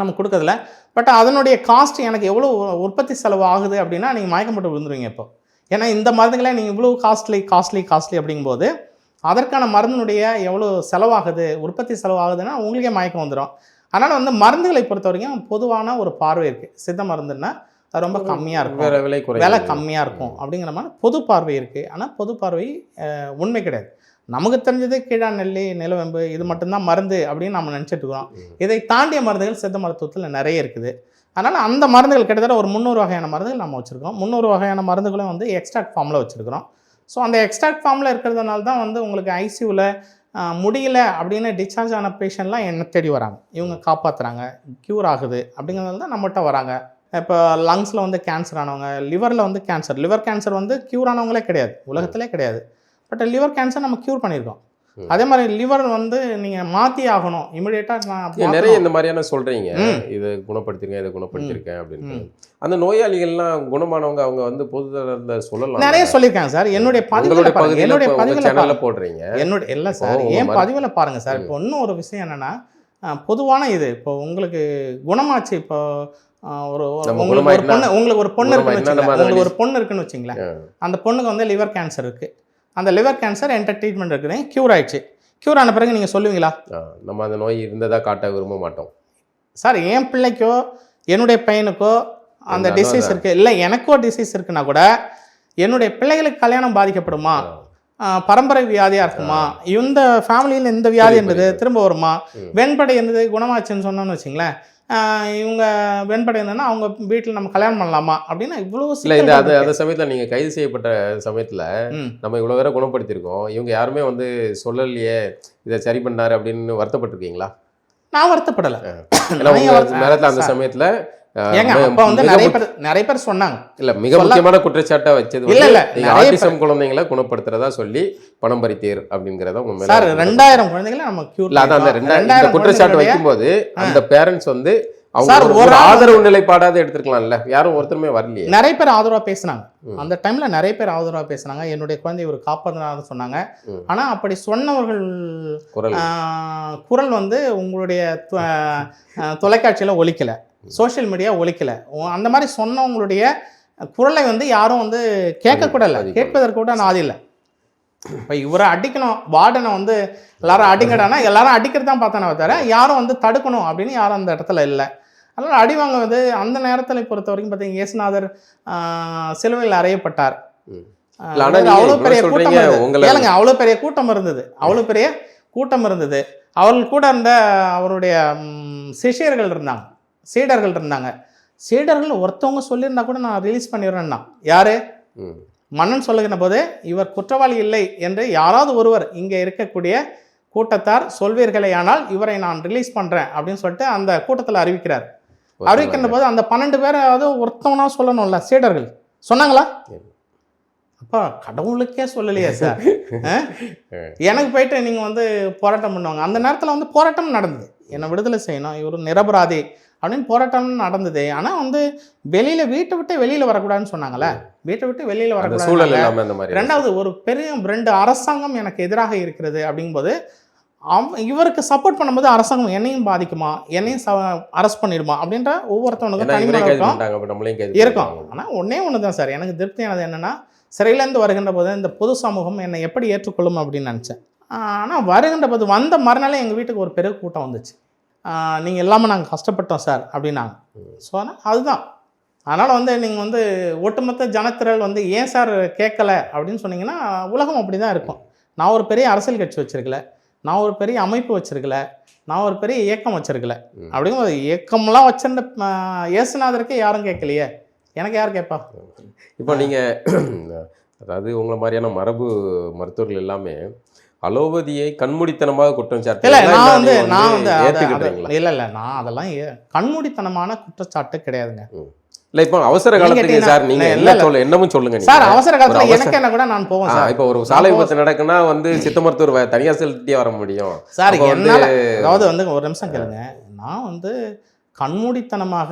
நம்ம கொடுக்கறதில்ல. பட் அதனுடைய காஸ்ட் எனக்கு எவ்வளோ உற்பத்தி செலவு ஆகுது அப்படின்னா நீங்கள் மயக்கம் போட்டு விழுந்துருவீங்க. இப்போ ஏன்னா இந்த மருந்துகளை நீங்கள் இவ்வளோ காஸ்ட்லி அப்படிங்கும்போது அதற்கான மருந்தினுடைய எவ்வளோ செலவாகுது, உற்பத்தி செலவாகுதுன்னா உங்களுக்கே மயக்கம் வந்துடும். அதனால் வந்து மருந்துகளை பொறுத்த வரைக்கும் பொதுவான ஒரு பார்வை இருக்குது. சித்த மருந்துன்னா அது ரொம்ப கம்மியாக இருக்கும், விலை கம்மியாக இருக்கும் அப்படிங்கிற மாதிரி பொது பார்வை இருக்குது. ஆனால் பொது பார்வை உண்மை கிடையாது. நமக்கு தெரிஞ்சது கீழா நெல்லி, நிலவேம்பு இது மட்டும்தான் மருந்து அப்படின்னு நம்ம நினச்சிட்டு இருக்கிறோம். இதை தாண்டிய மருந்துகள் சித்த மருத்துவத்தில் நிறைய இருக்குது. அதனால் அந்த மருந்துகள் கிட்டத்தட்ட ஒரு 300 வகையான மருந்துகள் நம்ம வச்சுருக்கோம். 300 வகையான மருந்துகளும் வந்து எக்ஸ்ட்ராக்ட் ஃபார்மில் வச்சுருக்கிறோம். ஸோ அந்த எக்ஸ்ட்ராக்ட் ஃபார்மில் இருக்கிறதுனால தான் வந்து உங்களுக்கு ஐசியூவில் முடியல அப்படின்னு டிஸ்சார்ஜ் ஆன பேஷண்ட்லாம் என்னை தேடி வராங்க. இவங்க காப்பாற்றுறாங்க, க்யூர் ஆகுது அப்படிங்கிறதுனால தான் நம்மகிட்ட வராங்க. இப்போ லங்ஸில் வந்து கேன்சர் ஆனவங்க, லிவரில் வந்து லிவர் கேன்சர் வந்து க்யூர் ஆனவங்களே கிடையாது, உலகத்திலே கிடையாது. பட் லிவர் கேன்சர் நம்ம க்யூர் பண்ணியிருக்கோம். அதே மாதிரி லிவர் வந்து நீங்கள் மாற்றி ஆகணும் இமிடியேட்டாக. நிறைய இந்த மாதிரியான சொல்கிறீங்க, இதை குணப்படுத்தியிருக்கேன் அப்படின்னு. அந்த நோயாளிகள்லாம் குணமானவங்க அவங்க வந்து பொதுத்தளத்தில் சொல்லலாம், நிறைய சொல்லியிருக்காங்க சார். என்னுடைய பதிவில் போடுறீங்க. இல்லை சார், என் பதிவில் பாருங்கள் சார். இப்போ இன்னும் ஒரு விஷயம் என்னென்னா, பொதுவான இது இப்போ உங்களுக்கு குணமாச்சு. இப்போ உங்களுக்கு ஒரு பொண்ணு இருக்குன்னு வச்சுங்களேன். அந்த பொண்ணுக்கு வந்து லிவர் கேன்சர் இருக்குது. அந்த லிவர் கேன்சர் என்கிட்ட ட்ரீட்மெண்ட் இருக்குது, க்யூர் ஆயிடுச்சு. க்யூர் ஆன பிறகு நீங்கள் சொல்லுவீங்களா நம்ம அந்த நோய் இருந்ததாக காட்ட விரும்ப மாட்டோம் சார்? என் பிள்ளைக்கோ என்னுடைய பையனுக்கோ அந்த டிசீஸ் இருக்குது, இல்லை எனக்கோ டிசீஸ் இருக்குன்னா கூட என்னுடைய பிள்ளைகளுக்கு கல்யாணம் பாதிக்கப்படுமா, பரம்பரை வியாதியாக இருக்குமா, இந்த ஃபேமிலியில் இந்த வியாதி என்பது திரும்ப வருமா, வெண்படை இருந்தது குணமாச்சுன்னு சொன்னோன்னு வச்சிங்களேன், இவங்க வெண்படை இருந்ததுன்னா அவங்க வீட்டில் நம்ம கல்யாணம் பண்ணலாமா அப்படின்னா இவ்வளோ இல்லை. இது அந்த சமயத்தில் நீங்கள் கைது செய்யப்பட்ட சமயத்தில் நம்ம இவ்வளோ வேற குணப்படுத்தியிருக்கோம், இவங்க யாருமே வந்து சொல்லலையே இதை சரி பண்ணாரு அப்படின்னு வருத்தப்பட்டிருக்கீங்களா? நான் வருத்தப்படலை. அந்த சமயத்தில் ஏங்க அப்ப வந்து நிறைய பேர் சொன்னாங்க. இல்ல மிக முக்கியமான குற்றச்சாட்டை வச்சது ஆட்டிசம் குழந்தைகளை குணப்படுத்துறதா சொல்லி பணம் பறித்தீர் அப்படிங்கறத உங்க மேல. சார் 2000 குழந்தைகளை நம்ம கியூர். இல்ல அந்த 2000 குற்றச்சாட்டு வைக்கும்போது அந்த பேரண்ட்ஸ் வந்து அவங்க ஒரு ஆதரவு நிலைப்பாடாத எடுத்துக்கலாம்ல, யாரும் ஒருத்தருமே வரலையே. நிறைய பேர் ஆதரவா பேசினாங்க அந்த டைம்ல, நிறைய பேர் ஆதரவா பேசினாங்க. என்னுடைய குழந்தை ஒரு காப்பாற்றினார் சொன்னாங்க. ஆனா அப்படி சொன்னவர்கள் குரல் வந்து உங்களுடைய தொலைக்காட்சியில ஒலிக்கல, சோஷியல் மீடியா ஒலிக்கல. அந்த மாதிரி சொன்னவங்களுடைய குரலை வந்து யாரும் வந்து கேட்கக்கூட இல்லை, கேட்பதற்கு கூட நான் அது இல்லை. இப்போ இவரை அடிக்கணும், வார்டனை வந்து எல்லாரும் அடிங்கடானா எல்லாரும் அடிக்கிறது தான் பார்த்தானே தவிர யாரும் வந்து தடுக்கணும் அப்படின்னு யாரும் அந்த இடத்துல இல்லை. அதனால் அடி வாங்குவது அந்த நேரத்தில் பொறுத்த வரைக்கும் பார்த்தீங்கன்னா இயேசுநாதர் சிலுவையில் அறையப்பட்டார். அவ்வளோ பெரிய கூட்டம் ஏழுங்க, அவ்வளோ பெரிய கூட்டம் இருந்தது, அவ்வளோ பெரிய கூட்டம் இருந்தது. அவர்கள் கூட இருந்த அவருடைய சிஷியர்கள் இருந்தாங்க, சீடர்கள் இருந்தாங்க. சீடர்கள் ஒருத்தவங்க சொல்லியிருந்தா கூட நான் ரிலீஸ் பண்ணிடுறேன்னா, யாரு மன்னன் சொல்லுகிற போது இவர் குற்றவாளி இல்லை என்று யாராவது ஒருவர் இங்கே இருக்கக்கூடிய கூட்டத்தார் சொல்வீர்களே ஆனால் இவரை நான் ரிலீஸ் பண்ணுறேன் அப்படின்னு சொல்லிட்டு அந்த கூட்டத்தில் அறிவிக்கிறார். அறிவிக்கின்ற போது அந்த 12 பேராவது ஒருத்தவனா சொல்லணும்ல, சீடர்கள் சொன்னாங்களா? அப்பா கடவுளுக்கே சொல்லலையா சார்? எனக்கு போயிட்டு நீங்கள் வந்து போராட்டம் பண்ணுவாங்க. அந்த நேரத்தில் வந்து போராட்டம் நடந்தது, என்னை விடுதலை செய்யணும், இவர் நிரபராதி அப்படின்னு போராட்டம் நடந்தது. ஆனால் வந்து வீட்டை விட்டு வெளியில் வரக்கூடாதுன்னு சொன்னாங்களே, வீட்டை விட்டு வெளியில் வரக்கூடாது. ரெண்டாவது ஒரு பெரிய 2 அரசாங்கம் எனக்கு எதிராக இருக்கிறது அப்படிங்கும்போது இவருக்கு சப்போர்ட் பண்ணும்போது அரசாங்கம் என்னையும் பாதிக்குமா, என்னையும் அரெஸ்ட் பண்ணிடுமா அப்படின்ற ஒவ்வொருத்தவனுக்கும் இருக்கும். ஆனால் ஒன்றே ஒன்று தான் சார் எனக்கு திருப்தியானது என்னென்னா, சிறையிலேருந்து வருகின்ற போது இந்த பொது சமூகம் என்னை எப்படி ஏற்றுக்கொள்ளும் அப்படின்னு நினச்சேன். ஆனால் வருகின்ற போது வந்த மறுநாளே எங்கள் வீட்டுக்கு ஒரு பெரிய கூட்டம் வந்துச்சு. நீங்கள் இல்லாமல் நாங்கள் கஷ்டப்பட்டோம் சார் அப்படின்னாங்க. ஸோ ஆனால் அதுதான் அதனால் வந்து நீங்கள் வந்து ஒட்டுமொத்த ஜனத்திரள் வந்து ஏன் சார் கேட்கல அப்படின்னு சொன்னீங்கன்னா உலகம் அப்படி தான் இருக்கும். நான் ஒரு பெரிய அரசியல் கட்சி வச்சிருக்கல, நான் ஒரு பெரிய அமைப்பு வச்சிருக்கல, நான் ஒரு பெரிய இயக்கம் வச்சிருக்கல. அப்படிங்கும்போது இயக்கம்லாம் வச்சிருந்த இயேசுநாதருக்கே யாரும் கேட்கலையே, எனக்கு யார் கேட்பா? இப்போ நீங்கள் அதாவது உங்களை மாதிரியான மரபு மருத்துவர்கள் எல்லாமே அலோபதியை கண்மூடித்தனமாக குற்றம் சாட்டு இல்லை, நான் வந்து ஏற்றுக்கிட்டீங்களா? இல்லை நான் அதெல்லாம் கண்மூடித்தனமான குற்றச்சாட்டு கிடையாதுங்க. இல்லை இப்போ அவசர காலத்துக்கு சார் நீங்கள் என்னமும் சொல்லுங்க சார். அவசர காலத்தில் எனக்கு என்ன கூட நான் போவேன் சார். இப்போ ஒரு சாலை விபத்து நடக்குன்னா வந்து சித்த மருத்துவர் தனியார் செலுத்தியே வர முடியும் சார். என்னால் அதாவது வந்து ஒரு நிமிஷம் கேளுங்க, நான் வந்து கண்மூடித்தனமாக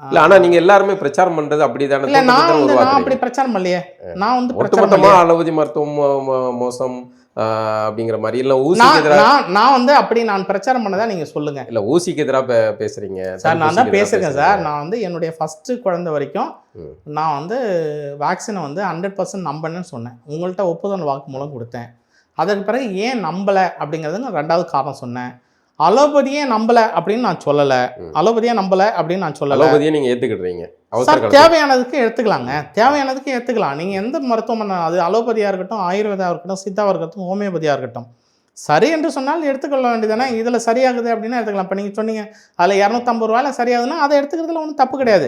இல்லை. ஆனால் நீங்கள் எல்லாருமே பிரச்சாரம் பண்ணுறது அப்படி தானே? இல்லை, நான் அப்படி பிரச்சாரம் பண்ணலையே. நான் வந்து ஒட்டுமொத்தமாக அலோபதி மருத்துவம் மோசம் அப்படிங்கிற மாதிரி இல்லை ஊசிக்கு எதிராக நான் வந்து அப்படி நான் பிரச்சாரம் பண்ணதா நீங்கள் சொல்லுங்க. இல்லை ஊசிக்கு எதிராக பேசுறீங்க சார். நான் தான் பேசுகிறேன் சார். நான் வந்து என்னுடைய ஃபஸ்ட்டு குழந்தை வரைக்கும் நான் வந்து வேக்சினை வந்து 100% நம்பினேன்னு சொன்னேன். உங்கள்கிட்ட ஒப்புதல் வாக்குமூலம் கொடுத்தேன். அதற்கு பிறகு ஏன் நம்பலை அப்படிங்கிறது நான் 2வது காரணம் சொன்னேன். அலோபதியே நம்பலை அப்படின்னு நான் சொல்லலை. அலோபதியே நம்பலை அப்படின்னு நான் சொல்லலை. அலோபதியை நீங்கள் ஏற்றுக்கிடுறீங்க சார். தேவையானதுக்கு எடுத்துக்கலாங்க, தேவையானதுக்கு ஏற்றுக்கலாம். நீங்கள் எந்த மருத்துவமனை, அது அலோபதியாக இருக்கட்டும், ஆயுர்வேதாக இருக்கட்டும், சித்தாவாக இருக்கட்டும், ஹோமியோபதியாக இருக்கட்டும், சரி என்று சொன்னால் எடுத்துக்கொள்ள வேண்டியதானே. இதில் சரியாகுது அப்படின்னா எடுத்துக்கலாம். இப்போ நீங்கள் சொன்னீங்க அதில் 250 ரூபாயில் சரியாகுதுன்னா அதை எடுத்துக்கிறதுல ஒன்றும் தப்பு கிடையாது.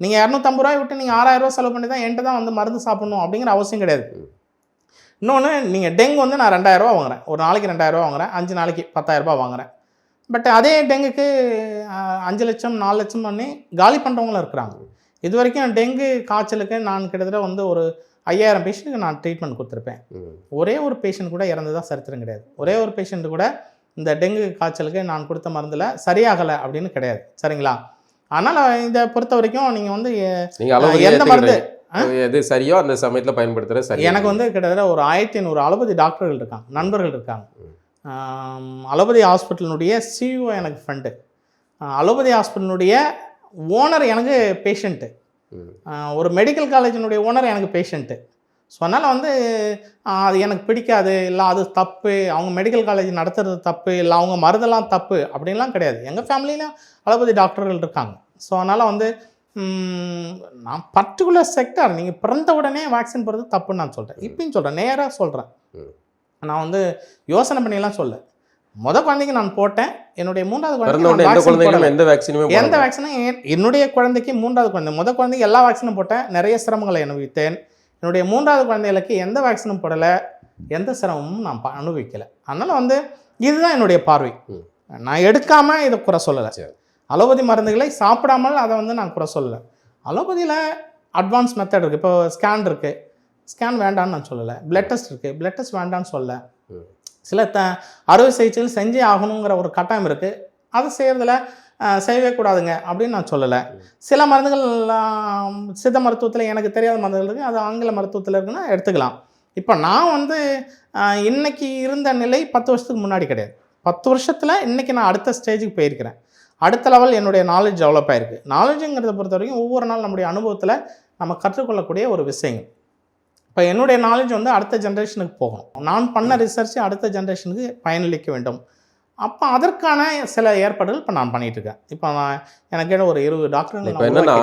நீங்கள் 250 ரூபாய் விட்டு நீங்கள் 6000 ரூபா செலவு பண்ணி தான் என்கிட்ட தான் வந்து மருந்து சாப்பிடணும் அப்படிங்கிற அவசியம் கிடையாது. இன்னொன்று, நீங்கள் டெங்கு வந்து நான் 2000 ரூபா வாங்குறேன், ஒரு நாளைக்கு 2000 ரூபா வாங்குறேன், 5 நாளைக்கு 10,000 ரூபா வாங்குறேன். பட் அதே டெங்குக்கு 5 லட்சம் 4 லட்சம் பண்ணி காலி பண்ணுறவங்களும் இருக்கிறாங்க. இது வரைக்கும் டெங்கு காய்ச்சலுக்கு நான் கிட்டத்தட்ட வந்து ஒரு 5000 பேஷண்ட்டுக்கு நான் ட்ரீட்மெண்ட் கொடுத்துருப்பேன். ஒரே ஒரு பேஷண்ட் கூட இறந்ததா சரித்திரம் கிடையாது. ஒரே ஒரு பேஷண்ட் கூட இந்த டெங்கு காய்ச்சலுக்கு நான் கொடுத்த மருந்தில் சரியாகலை அப்படின்னு கிடையாது. சரிங்களா? அதனால் இதை பொறுத்த வரைக்கும் நீங்கள் வந்து எந்த மருந்து எது சரியோ அந்த சமயத்தில் பயன்படுத்துகிற சரி. எனக்கு வந்து கிட்டத்தட்ட ஒரு 1500 அலோபதி டாக்டர்கள் இருக்காங்க, நண்பர்கள் இருக்காங்க. அலோபதி ஹாஸ்பிட்டலினுடைய சிஇஓ எனக்கு ஃப்ரெண்டு, அலோபதி ஹாஸ்பிட்டலினுடைய ஓனர் எனக்கு பேஷண்ட்டு, ஒரு மெடிக்கல் காலேஜினுடைய ஓனர் எனக்கு பேஷண்ட்டு. ஸோ அதனால் வந்து அது எனக்கு பிடிக்காது, இல்லை அது தப்பு, அவங்க மெடிக்கல் காலேஜ் நடத்துறது தப்பு, இல்லை அவங்க மருந்தெல்லாம் தப்பு அப்படின்லாம் கிடையாது. எங்கள் ஃபேமிலியிலும் அலோபதி டாக்டர்கள் இருக்காங்க. ஸோ அதனால் வந்து நான் பர்டிகுலர் செக்டார், நீங்கள் பிறந்த உடனே வேக்சின் போடுறது தப்புன்னு நான் சொல்கிறேன். இப்படின்னு சொல்கிறேன், நேராக சொல்கிறேன். நான் வந்து யோசனை பண்ணியெல்லாம் சொல்ல. குழந்தைக்கு நான் போட்டேன். என்னுடைய 3வது குழந்தைக்கு எந்த வேக்சினும் என்னுடைய குழந்தைக்கு 3வது குழந்தை குழந்தைக்கு எல்லா வேக்சினும் போட்டேன். நிறைய சிரமங்களை அனுபவித்தேன். என்னுடைய 3வது குழந்தைகளுக்கு எந்த வேக்சினும் போடலை, எந்த சிரமமும் நான் அனுபவிக்கலை. அதனால் வந்து இதுதான் என்னுடைய பார்வை. நான் எடுக்காமல் இதை குறை சொல்லலை. அலோபதி மருந்துகளை சாப்பிடாமல் அதை வந்து நான் குறை சொல்லலை. அலோபதியில் அட்வான்ஸ் மெத்தட் இருக்குது. இப்போ ஸ்கேன் இருக்குது, ஸ்கேன் வேண்டான்னு நான் சொல்லலை. பிளட் டெஸ்ட் இருக்குது, பிளட் டெஸ்ட் வேண்டான்னு சொல்ல. சில அறுவை சிகிச்சைகள் செஞ்சே ஆகணுங்கிற ஒரு கட்டாயம் இருக்குது, அதை செய்கிறதுல செய்யவே கூடாதுங்க அப்படின்னு நான் சொல்லலை. சில மருந்துகள் சித்த மருத்துவத்தில் எனக்கு தெரியாத மருந்துகள் இருக்குது, அது ஆங்கில மருத்துவத்தில் இருக்குன்னா எடுத்துக்கலாம். இப்போ நான் வந்து இன்றைக்கி இருந்த நிலை 10 வருஷத்துக்கு முன்னாடி கிடையாது. 10 வருஷத்தில் இன்றைக்கி நான் அடுத்த ஸ்டேஜுக்கு போயிருக்கிறேன். அடுத்த லெவல் என்னுடைய நாலேஜ் டெவலப் ஆகிருக்கு. நாலேஜுங்கிறத பொறுத்த வரைக்கும் ஒவ்வொரு நாள் நம்முடைய அனுபவத்தில் நம்ம கற்றுக்கொள்ளக்கூடிய ஒரு விஷயங்கள். இப்போ என்னுடைய நாலேஜ் வந்து அடுத்த ஜென்ரேஷனுக்கு போகணும். நான் பண்ண ரிசர்ச் அடுத்த ஜென்ரேஷனுக்கு பயனளிக்க வேண்டும். அப்போ அதற்கான சில ஏற்பாடுகள் இப்போ நான் பண்ணிகிட்ருக்கேன். இப்போ எனக்கு ஒரு 20 டாக்டர். இப்போ என்னென்னா,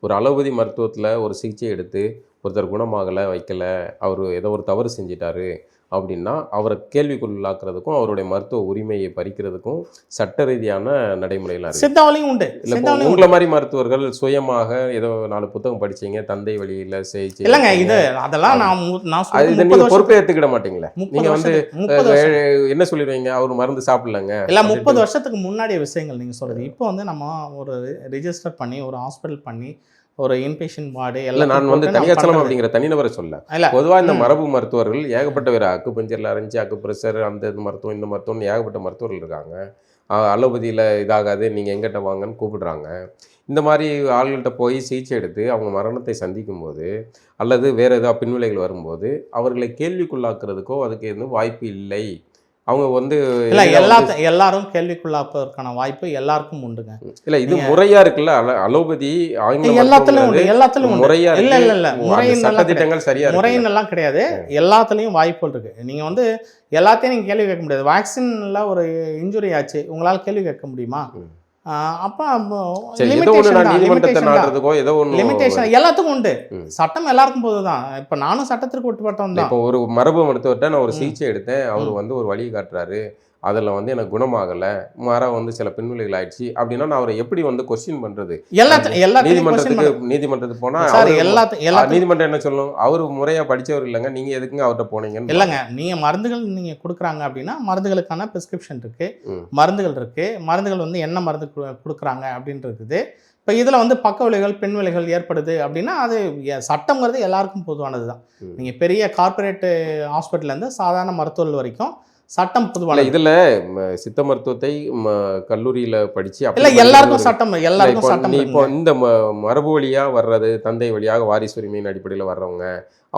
ஒரு அலோபதி மருத்துவத்தில் ஒரு சிகிச்சை எடுத்து ஒருத்தர் குணமாகலை, வைக்கலை, அவர் ஏதோ ஒரு தவறு செஞ்சிட்டாரு அப்படின்னா அவரை கேள்விக்குள்ளாக்குறதுக்கும் அவருடைய மருத்துவ உரிமையை பறிக்கிறதுக்கும் சட்ட ரீதியான நடைமுறையெல்லாம் சித்தாவளியும் உண்டு. உங்களை மாதிரி மருத்துவர்கள் சுயமாக ஏதோ 4 புத்தகம் படிச்சீங்க, தந்தை வழியில் சிகிச்சை இல்லைங்க, இது அதெல்லாம் நான் நீங்க பொறுப்பை ஏற்றுக்கிட மாட்டீங்களா? நீங்க வந்து என்ன சொல்லிடுவீங்க, அவர் மருந்து சாப்பிடலங்க இல்லை 30 வருஷத்துக்கு முன்னாடிய விஷயங்கள் நீங்கள் சொல்கிறது. இப்போ வந்து நம்ம ஒரு ரிஜிஸ்டர் பண்ணி ஒரு ஹாஸ்பிட்டல் பண்ணி ஒரு இன்பேஷன் வார்டு எல்லாம். நான் வந்து தனியாச்சலம் அப்படிங்கிற தனிநபரை சொல்ல, பொதுவாக இந்த மரபு மருத்துவர்கள் ஏகப்பட்ட பேர் அக்குபஞ்சரில் அரைஞ்சி அக்குப்ரெஷர் அந்த மருத்துவம் இந்த மருத்துவம் ஏகப்பட்ட மருத்துவர்கள் இருக்காங்க. அலோபதியில் இதாகாது, நீங்கள் எங்கிட்ட வாங்கன்னு கூப்பிடுறாங்க. இந்த மாதிரி ஆள்கள்கிட்ட போய் சிகிச்சை எடுத்து அவங்க மரணத்தை சந்திக்கும் போது அல்லது வேறு ஏதாவது பின்விளைகள் வரும்போது அவர்களை கேள்விக்குள்ளாக்குறதுக்கோ அதுக்கு எதுவும் வாய்ப்பு இல்லை. அவங்க வந்து இல்லை எல்லாரும் கேள்விக்குள்ளாப்பதற்கான வாய்ப்பு எல்லாருக்கும் உண்டுங்க. இல்லை இது முறையா இருக்குல்ல, அலோபதி எல்லாத்துலயும் முறையா இல்லை இல்லை இல்லை சட்டத்திட்டங்கள் சரியா முறையினெல்லாம் கிடையாது. எல்லாத்துலேயும் வாய்ப்புகள் இருக்குது. நீங்கள் வந்து எல்லாத்தையும் நீங்கள் கேள்வி கேட்க முடியாது. வேக்சினில் ஒரு இன்ஜுரி ஆச்சு, உங்களால் கேள்வி கேட்க முடியுமா? அப்போ சரி, ஏதோ ஒன்று நான் நீதிமன்றத்தை நாடுறதுக்கோ ஏதோ ஒன்று லிமிடேஷன் எல்லாத்துக்கும் உண்டு. ம். சட்டம் எல்லாருக்கும் போது தான். இப்போ நானும் சட்டத்திற்கு உட்பட்டவன் தான். இப்போ ஒரு மரபு மருத்துவர்கிட்ட நான் ஒரு சிகிச்சை எடுத்தேன், அவர் வந்து ஒரு வழி காட்டுறாரு, அதில் வந்து எனக்கு குணமாகலை, மாறாக வந்து சில பின்விளைகள் ஆயிடுச்சு அப்படின்னா நான் அவரை எப்படி வந்து கொஸ்டின் பண்ணுறது? நீதிமன்றத்துக்கு போனால் நீதிமன்றம் என்ன சொல்லணும்? அவர் முறையாக படித்தவர் இல்லைங்க, நீங்கள் எதுக்குங்க அவர்கிட்ட போனீங்கன்னு இல்லைங்க. நீங்கள் மருந்துகள் நீங்கள் கொடுக்குறாங்க அப்படின்னா மருந்துகளுக்கான ப்ரிஸ்கிரிப்ஷன் இருக்குது, மருந்துகள் இருக்குது, மருந்துகள் வந்து என்ன மருந்து கொடுக்குறாங்க அப்படின்றது. இப்போ இதில் வந்து பக்க விளைவுகள் பின் விளைவுகள் ஏற்படுது அப்படின்னா அது சட்டங்கிறது எல்லாருக்கும் பொதுவானது தான். நீங்கள் பெரிய கார்பரேட் ஹாஸ்பிட்டல்லேருந்து சாதாரண மருத்துவர்கள் வரைக்கும் சட்டம் பொதுவான. இதில் சித்த மருத்துவத்தை கல்லூரியில் படித்து இல்லை எல்லாருக்கும் சட்டம், எல்லாருக்கும் சட்டம். இப்போ இந்த மரபு வழியாக வர்றது, தந்தை வழியாக வாரிசு உரிமையின் அடிப்படையில் வர்றவங்க,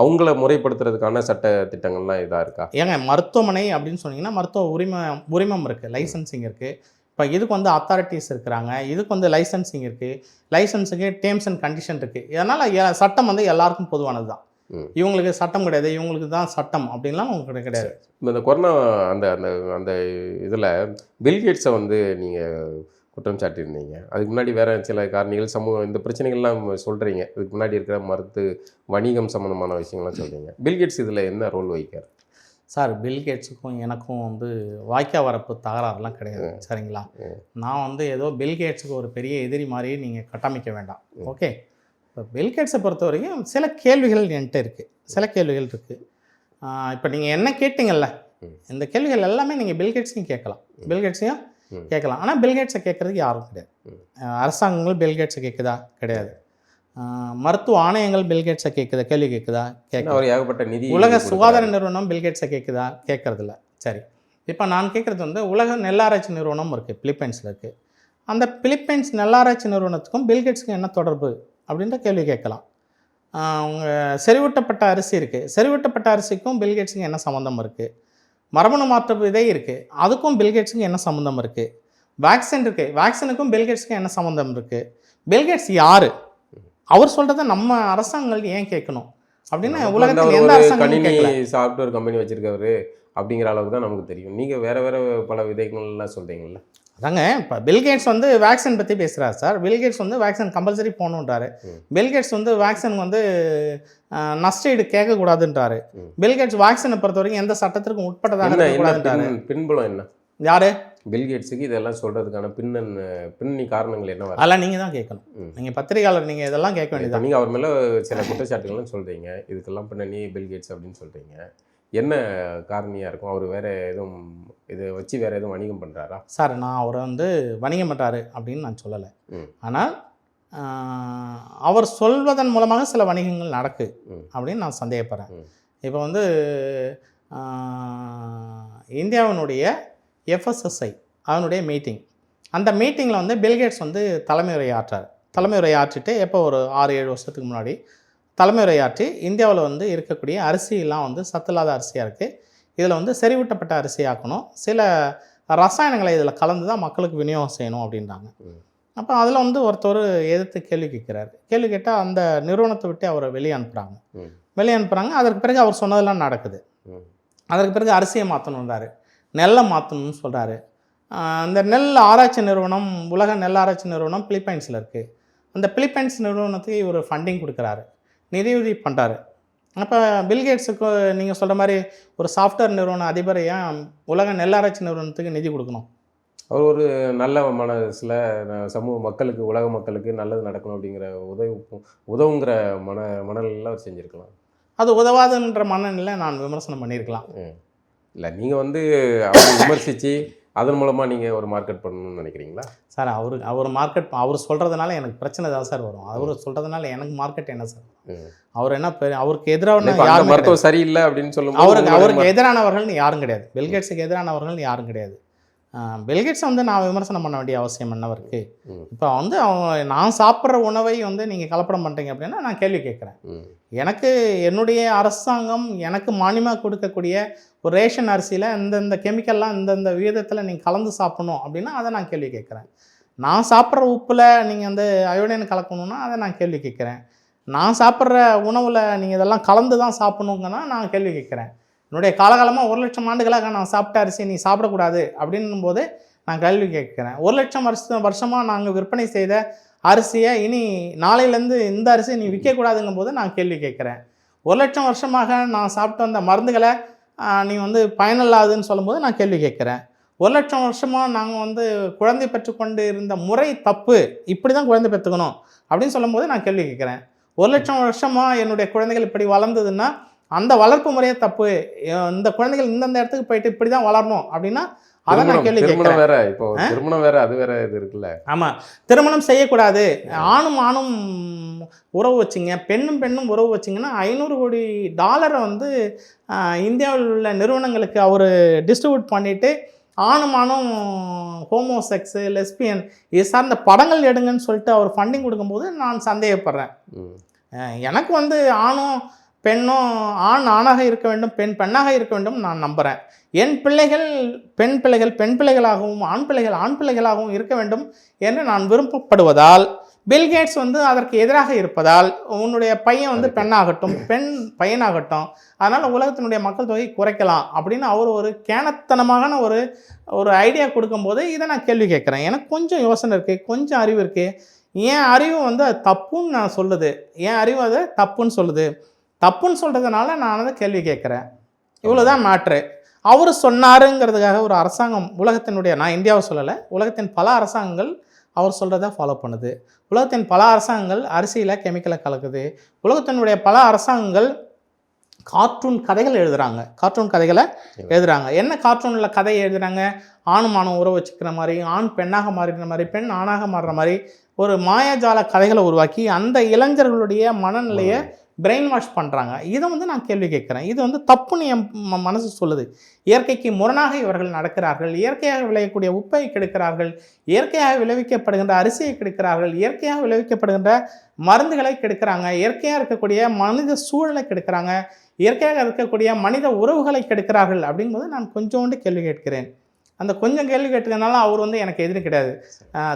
அவங்கள முறைப்படுத்துறதுக்கான சட்ட திட்டங்கள்லாம் இதாக இருக்கா? ஏங்க மருத்துவமனை அப்படின்னு சொன்னீங்கன்னா மருத்துவ உரிமம் இருக்குது, லைசன்சிங் இருக்குது. இப்போ இதுக்கு வந்து அத்தாரிட்டிஸ் இருக்கிறாங்க, இதுக்கு வந்து லைசன்சிங் இருக்குது, லைசன்ஸுக்கு டேர்ம்ஸ் அண்ட் கண்டிஷன் இருக்குது. இதனால் சட்டம் வந்து எல்லாருக்கும் பொதுவானது தான். இவங்களுக்கு சட்டம் கிடையாது, இவங்களுக்கு தான் சட்டம் அப்படின்லாம் உங்களுக்கு கிடையாது. இந்த கொரோனா அந்த அந்த அந்த இதில் பில்கேட்ஸை வந்து நீங்கள் குற்றம் சாட்டியிருந்தீங்க. அதுக்கு முன்னாடி வேறு சில காரணிகள் சமூகம் இந்த பிரச்சனைகள்லாம் சொல்கிறீங்க. இதுக்கு முன்னாடி இருக்கிற வணிகம் சம்மந்தமான விஷயங்கள்லாம் சொல்கிறீங்க. பில்கேட்ஸ் இதில் என்ன ரோல் வகிக்கார்? சார், பில்கேட்ஸுக்கும் எனக்கும் வந்து வாய்க்கா வரப்பு தகராறுலாம் கிடையாது, சரிங்களா? நான் வந்து ஏதோ பில்கேட்ஸுக்கு ஒரு பெரிய எதிரி மாதிரி நீங்கள் கட்டமைக்க வேண்டாம், ஓகே? இப்போ பில்கேட்ஸை பொறுத்த வரைக்கும் சில கேள்விகள் என்கிட்ட இருக்குது, சில கேள்விகள் இருக்குது. இப்போ நீங்கள் என்ன கேட்டிங்கல்ல, இந்த கேள்விகள் எல்லாமே நீங்கள் பில்கேட்ஸையும் கேட்கலாம், பில்கேட்ஸையும் கேட்கலாம். ஆனால் பில்கேட்ஸை கேட்குறதுக்கு யாரும் கிடையாது. அரசாங்கங்கள் பில்கேட்ஸை கேட்குதா? கிடையாது. மருத்துவ ஆணையங்கள் பில்கேட்ஸை கேட்குதா? கேள்வி கேட்குதா? ஏகப்பட்ட நிதி. உலக சுகாதார நிறுவனம் பில்கேட்ஸை கேட்குதா? கேட்குறதில்ல. சரி, இப்போ நான் கேட்குறது வந்து உலக நெல்லாராய்ச்சி நிறுவனம் இருக்குது, பிலிப்பைன்ஸில் இருக்குது. அந்த பிலிப்பைன்ஸ் நெல்லாராய்ச்சி நிறுவனத்துக்கும் பில்கேட்ஸுக்கும் என்ன தொடர்பு அப்படின்ற கேள்வி கேட்கலாம். அவங்க செறிவூட்டப்பட்ட அரிசி இருக்குது, செறிவூட்டப்பட்ட அரிசிக்கும் பில்கேட்ஸுக்கும் என்ன சம்மந்தம் இருக்குது? மரபணு மாற்ற விதை இருக்குது, அதுக்கும் பில்கேட்ஸுக்கும் என்ன சம்மந்தம் இருக்குது? வேக்சின் இருக்குது, வேக்சினுக்கும் பில்கேட்ஸுக்கும் என்ன சம்மந்தம் இருக்குது? பில்கேட்ஸ் யார்? அவர் சொல்கிறத நம்ம அரசாங்கங்கள் ஏன் கேட்கணும் அப்படின்னு உலகத்தில் எந்த அரசாங்கம் சாஃப்ட்வேர் கம்பெனி வச்சுருக்கவர் அப்படிங்கிற அளவுக்கு தான் நமக்கு தெரியும். நீங்கள் வேறு பல விதைகள்லாம் சொல்கிறீங்களா? அதாங்க, இப்போ பில்கேட்ஸ் வந்து வேக்சின் பற்றி பேசுகிறார் சார். பில்கேட்ஸ் வந்து வேக்சின் கம்பல்சரி போகணுன்றாரு. பில்கேட்ஸ் வந்து வேக்சின் வந்து நஷ்டஈடு கேட்கக்கூடாதுன்றாரு. பில்கேட்ஸ் வேக்சினை பொறுத்த வரைக்கும் எந்த சட்டத்திற்கும் உட்பட்டதாக இருக்கக்கூடாதுன்றாரு. பின்புலம் என்ன? யாரு? பில்கேட்ஸுக்கு இதெல்லாம் சொல்கிறதுக்கான பின்னணி காரணங்கள் என்ன? அதெல்லாம் நீங்கள் தான் கேட்கணும். நீங்கள் பத்திரிகையாளர், நீங்கள் இதெல்லாம் கேட்க வேண்டியது. நீங்கள் அவர் மேலே சில குற்றச்சாட்டுகள்லாம் சொல்கிறீங்க, இதுக்கெல்லாம் பின்னணி பில்கேட்ஸ் அப்படின்னு சொல்கிறீங்க. என்ன காரணியாக இருக்கும்? அவர் வேறு எதுவும் இதை வச்சு வேறு எதுவும் வணிகம் பண்ணுறாரா? சார், நான் அவரை வந்து வணிகம் பண்ணுறாரு அப்படின்னு நான் சொல்லலை. ஆனால் அவர் சொல்வதன் மூலமாக சில வணிகங்கள் நடக்கு அப்படின்னு நான் சந்தேகப்படுறேன். இப்போ வந்து இந்தியாவினுடைய FSSI அதனுடைய மீட்டிங், அந்த மீட்டிங்கில் வந்து பில்கேட்ஸ் வந்து தலைமை உரையாற்றார். தலைமை உரையாற்றிட்டு எப்போ ஒரு 6-7 வருஷத்துக்கு முன்னாடி தலைமை உரையாற்றி இந்தியாவில் வந்து இருக்கக்கூடிய அரிசியெல்லாம் வந்து சத்தில்லாத அரிசியாக இருக்குது, இதில் வந்து செறிவூட்டப்பட்ட அரிசியாக்கணும், சில ரசாயனங்களை இதில் கலந்து தான் மக்களுக்கு விநியோகம் செய்யணும் அப்படின்றாங்க. அப்போ அதில் வந்து ஒருத்தர் எதிர்த்து கேள்வி கேட்குறாரு. கேள்வி கேட்டால் அந்த நிறுவனத்தை விட்டு அவரை வெளியே அனுப்புகிறாங்க. அதற்கு பிறகு அவர் சொன்னதெல்லாம் நடக்குது. அதற்கு பிறகு அரிசியை மாற்றணுன்றாரு, நெல்லை மாற்றணும்னு சொல்கிறாரு. அந்த நெல் ஆராய்ச்சி நிறுவனம், உலக நெல் ஆராய்ச்சி நிறுவனம் பிலிப்பைன்ஸில் இருக்குது. அந்த பிலிப்பைன்ஸ் நிறுவனத்துக்கு இவர் ஃபண்டிங் கொடுக்குறாரு, நிதியுதவி பண்ணுறாரு. அப்போ பில்கேட்ஸுக்கு நீங்கள் சொல்கிற மாதிரி ஒரு சாஃப்ட்வேர் நிறுவன அதிபரை ஏன் உலக நெல் ஆராய்ச்சி நிறுவனத்துக்கு நிதி கொடுக்கணும்? அவர் ஒரு நல்ல மனசில் சமூக மக்களுக்கு, உலக மக்களுக்கு நல்லது நடக்கணும் அப்படிங்கிற உதவுங்கிற மனநிலையில் அவர் செஞ்சுருக்கலாம். அது உதவாதுன்ற மனநிலை நான் விமர்சனம் பண்ணியிருக்கலாம். இல்லை, நீங்கள் வந்து அவரை விமர்சித்து அதன் மூலமாக நீங்கள் ஒரு மார்க்கெட் பண்ணணும்னு நினைக்கிறீங்களா? சார், அவர் சொல்கிறதுனால எனக்கு பிரச்சனை தான் சார் வரும். அவர் சொல்கிறதுனால எனக்கு மார்க்கெட் என்ன சார்? அவர் என்ன அவருக்கு எதிரான மருத்துவம் சரியில்லை அப்படின்னு சொல்லும் அவருக்கு எதிரானவர்கள்னு யாரும் கிடையாது. பில்கேட்ஸுக்கு எதிரானவர்கள்னு யாரும் கிடையாது. பில்கேட்ஸை வந்து நான் விமர்சனம் பண்ண வேண்டிய அவசியம் என்ன இருக்குது? இப்போ வந்து நான் சாப்பிட்ற உணவை வந்து நீங்கள் கலப்படம் பண்ணுறீங்க அப்படின்னா நான் கேள்வி கேட்குறேன். எனக்கு என்னுடைய அரசாங்கம் எனக்கு மானியமாக கொடுக்கக்கூடிய ஒரு ரேஷன் அரிசியில் இந்தந்த கெமிக்கல்லாம் இந்தந்த விகிதத்தில் நீங்கள் கலந்து சாப்பிடணும் அப்படின்னா அதை நான் கேள்வி கேட்குறேன். நான் சாப்பிட்ற உப்பில் நீங்கள் வந்து அயோடின் கலக்கணுன்னா அதை நான் கேள்வி கேட்குறேன். நான் சாப்பிட்ற உணவில் நீங்கள் இதெல்லாம் கலந்து தான் சாப்பிட்ணுங்கன்னா நான் கேள்வி கேட்குறேன். என்னுடைய காலகாலமாக 1,00,000 ஆண்டுகளாக நான் சாப்பிட்ட அரிசி நீ சாப்பிடக்கூடாது அப்படின்னும் போது நான் கேள்வி கேட்குறேன். 1,00,000 வருஷமாக நாங்கள் விற்பனை செய்த அரிசியை இனி நாளையிலேருந்து இந்த அரிசியை நீ விற்கக்கூடாதுங்கும் போது நான் கேள்வி கேட்குறேன். 1,00,000 வருஷமாக நான் சாப்பிட்டு வந்த மருந்துகளை நீ வந்து பயனில்லாதுன்னு சொல்லும்போது நான் கேள்வி கேட்குறேன். 1,00,000 வருஷமாக நாங்கள் வந்து குழந்தை பெற்றுக்கொண்டு இருந்த முறை தப்பு, இப்படி தான் குழந்தை பெற்றுக்கணும் அப்படின்னு சொல்லும்போது நான் கேள்வி கேட்குறேன். 1,00,000 வருஷமாக என்னுடைய குழந்தைகள் இப்படி வளர்ந்ததுன்னா அந்த வளர்ப்பு முறையே தப்பு, இந்த குழந்தைகள் இந்தந்த இடத்துக்கு போயிட்டு இப்படி தான் வளரணும் அப்படின்னா அதை நான் கேள்வி கேட்குறேன். வேற இப்போ திருமணம் வேற, அது வேற இது இருக்குல்ல. ஆமாம், திருமணம் செய்யக்கூடாது, ஆணும் ஆணும் உறவு வச்சிங்க, பெண்ணும் பெண்ணும் உறவு வச்சிங்கன்னா $500 கோடி வந்து இந்தியாவில் உள்ள நிறுவனங்களுக்கு அவர் டிஸ்ட்ரிபியூட் பண்ணிவிட்டு ஆணும் ஆணும் ஹோமோசெக்ஸு லெஸ்பியன் இது சார்ந்த படங்கள் எடுங்கன்னு சொல்லிட்டு அவர் ஃபண்டிங் கொடுக்கும்போது நான் சந்தேகப்படுறேன். எனக்கு வந்து ஆணும் பெண்ணும் ஆண் ஆணாக இருக்க வேண்டும், பெண் பெண்ணாக இருக்க வேண்டும் நான் நம்புகிறேன். என் பிள்ளைகள் பெண் பிள்ளைகளாகவும் ஆண் பிள்ளைகள் ஆண் பிள்ளைகளாகவும் இருக்க வேண்டும் என்று நான் விருப்பப்படுவதால் பில்கேட்ஸ் வந்து அதற்கு எதிராக இருப்பதால் உன்னுடைய பையன் வந்து பெண்ணாகட்டும் பெண் பையனாகட்டும், அதனால் உலகத்தினுடைய மக்கள் தொகை குறைக்கலாம் அப்படின்னு அவர் ஒரு கேனத்தனமான ஒரு ஐடியா கொடுக்கும்போது இதை நான் கேள்வி கேட்குறேன். எனக்கு கொஞ்சம் யோசனை இருக்குது, கொஞ்சம் அறிவு இருக்குது. என் அறிவு வந்து அது தப்புன்னு நான் சொல்லுது, என் அறிவு அது தப்புன்னு சொல்லுது. தப்புன்னு சொல்கிறதுனால நான் அதை கேள்வி கேட்குறேன். இவ்வளோதான் மேட்ரு. அவர் சொன்னாருங்கிறதுக்காக ஒரு அரசாங்கம் உலகத்தினுடைய, நான் இந்தியாவை சொல்லலை, உலகத்தின் பல அரசாங்கங்கள் அவர் சொல்கிறத ஃபாலோ பண்ணுது. உலகத்தின் பல அரசாங்கங்கள் அரிசியில் கெமிக்கலை கலக்குது. உலகத்தினுடைய பல அரசாங்கங்கள் கார்ட்டூன் கதைகள் எழுதுகிறாங்க, கார்ட்டூன் கதைகளை எழுதுகிறாங்க. என்ன கார்ட்டூனில் கதை எழுதுகிறாங்க? ஆணும் ஆணும் உறவு வச்சுக்கிற மாதிரி, ஆண் பெண்ணாக மாறுகிற மாதிரி, பெண் ஆணாக மாறுற மாதிரி ஒரு மாயாஜால கதைகளை உருவாக்கி அந்த இளைஞர்களுடைய மனநிலையை பிரெயின் வாஷ் பண்ணுறாங்க. இதை வந்து நான் கேள்வி கேட்குறேன். இது வந்து தப்புன்னு என் மனசு சொல்லுது. இயற்கைக்கு முரணாக இவர்கள் நடக்கிறார்கள். இயற்கையாக விளையக்கூடிய உப்பை கெடுக்கிறார்கள், இயற்கையாக விளைவிக்கப்படுகின்ற அரிசியை கெடுக்கிறார்கள், இயற்கையாக விளைவிக்கப்படுகின்ற மருந்துகளை கெடுக்கிறாங்க, இயற்கையாக இருக்கக்கூடிய மனித சூழலை கெடுக்கிறாங்க, இயற்கையாக இருக்கக்கூடிய மனித உறவுகளை கெடுக்கிறார்கள். அப்படிங்கும்போது நான் கொஞ்சோண்டு கேள்வி கேட்கிறேன். அந்த கொஞ்சம் கேள்வி கேட்டுக்கிறதுனால அவர் வந்து எனக்கு எதிரி கிடையாது.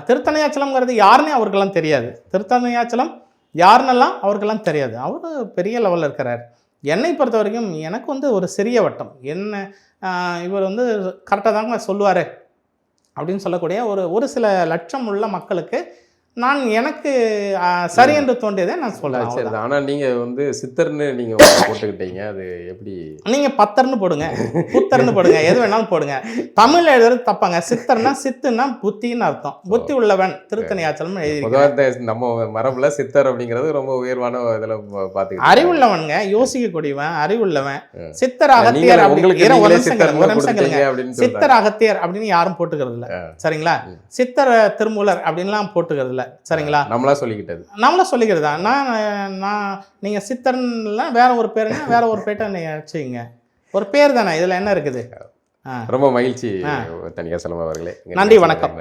திருத்தணியாச்சலம்ங்கிறது யாருன்னே அவருக்கெல்லாம் தெரியாது. திருத்தணியாச்சலம் யாருன்னெல்லாம் அவருக்கெல்லாம் தெரியாது. அவர் பெரிய லெவலில் இருக்கிறார். என்னை பொறுத்த வரைக்கும் எனக்கு வந்து ஒரு சிறிய வட்டம், என்ன இவர் வந்து கரெக்டாக தாங்க சொல்லுவார் அப்படின்னு சொல்லக்கூடிய ஒரு சில லட்சம் உள்ள மக்களுக்கு நான் எனக்கு சரி என்று தோன்றியதை நான் சொல்கிறேன். சரி, ஆனால் நீங்கள் வந்து சித்தர்னு நீங்கள் போட்டுக்கிட்டீங்க, அது எப்படி? நீங்கள் பத்தர்னு போடுங்க, புத்தர்னு போடுங்க, எது வேணாலும் போடுங்க. தமிழ் எழுதுறது தப்பாங்க. சித்தர்னா சித்துன்னா புத்தின்னு அர்த்தம். புத்தி உள்ளவன் திருத்தணியாச்சலம் எழுதி. நம்ம மரபுல சித்தர் அப்படிங்கிறது ரொம்ப உயர்வான இதில் பார்த்துக்கிட்டு அறிவுள்ளவனுங்க, யோசிக்கக்கூடியவன், அறிவுள்ளவன். சித்தர் அகத்தியர் சித்தர் அகத்தியர் அப்படின்னு யாரும் போட்டுக்கிறது இல்லை, சரிங்களா? சித்தர் திருமூலர் அப்படின்லாம் போட்டுக்கிறது இல்லை, சரிங்களா? நம்மளா சொல்லிக்கிறதா? நான் நீங்கள் சித்தர்னா வேற ஒரு பேருங்க, வேற ஒரு பேட்டை நீங்கள் வச்சுக்கிங்க, ஒரு பேர் தானே, இதில் என்ன இருக்குது? ரொம்ப மகிழ்ச்சி தணிகாசலம் அவர்களே. நன்றி, வணக்கம்.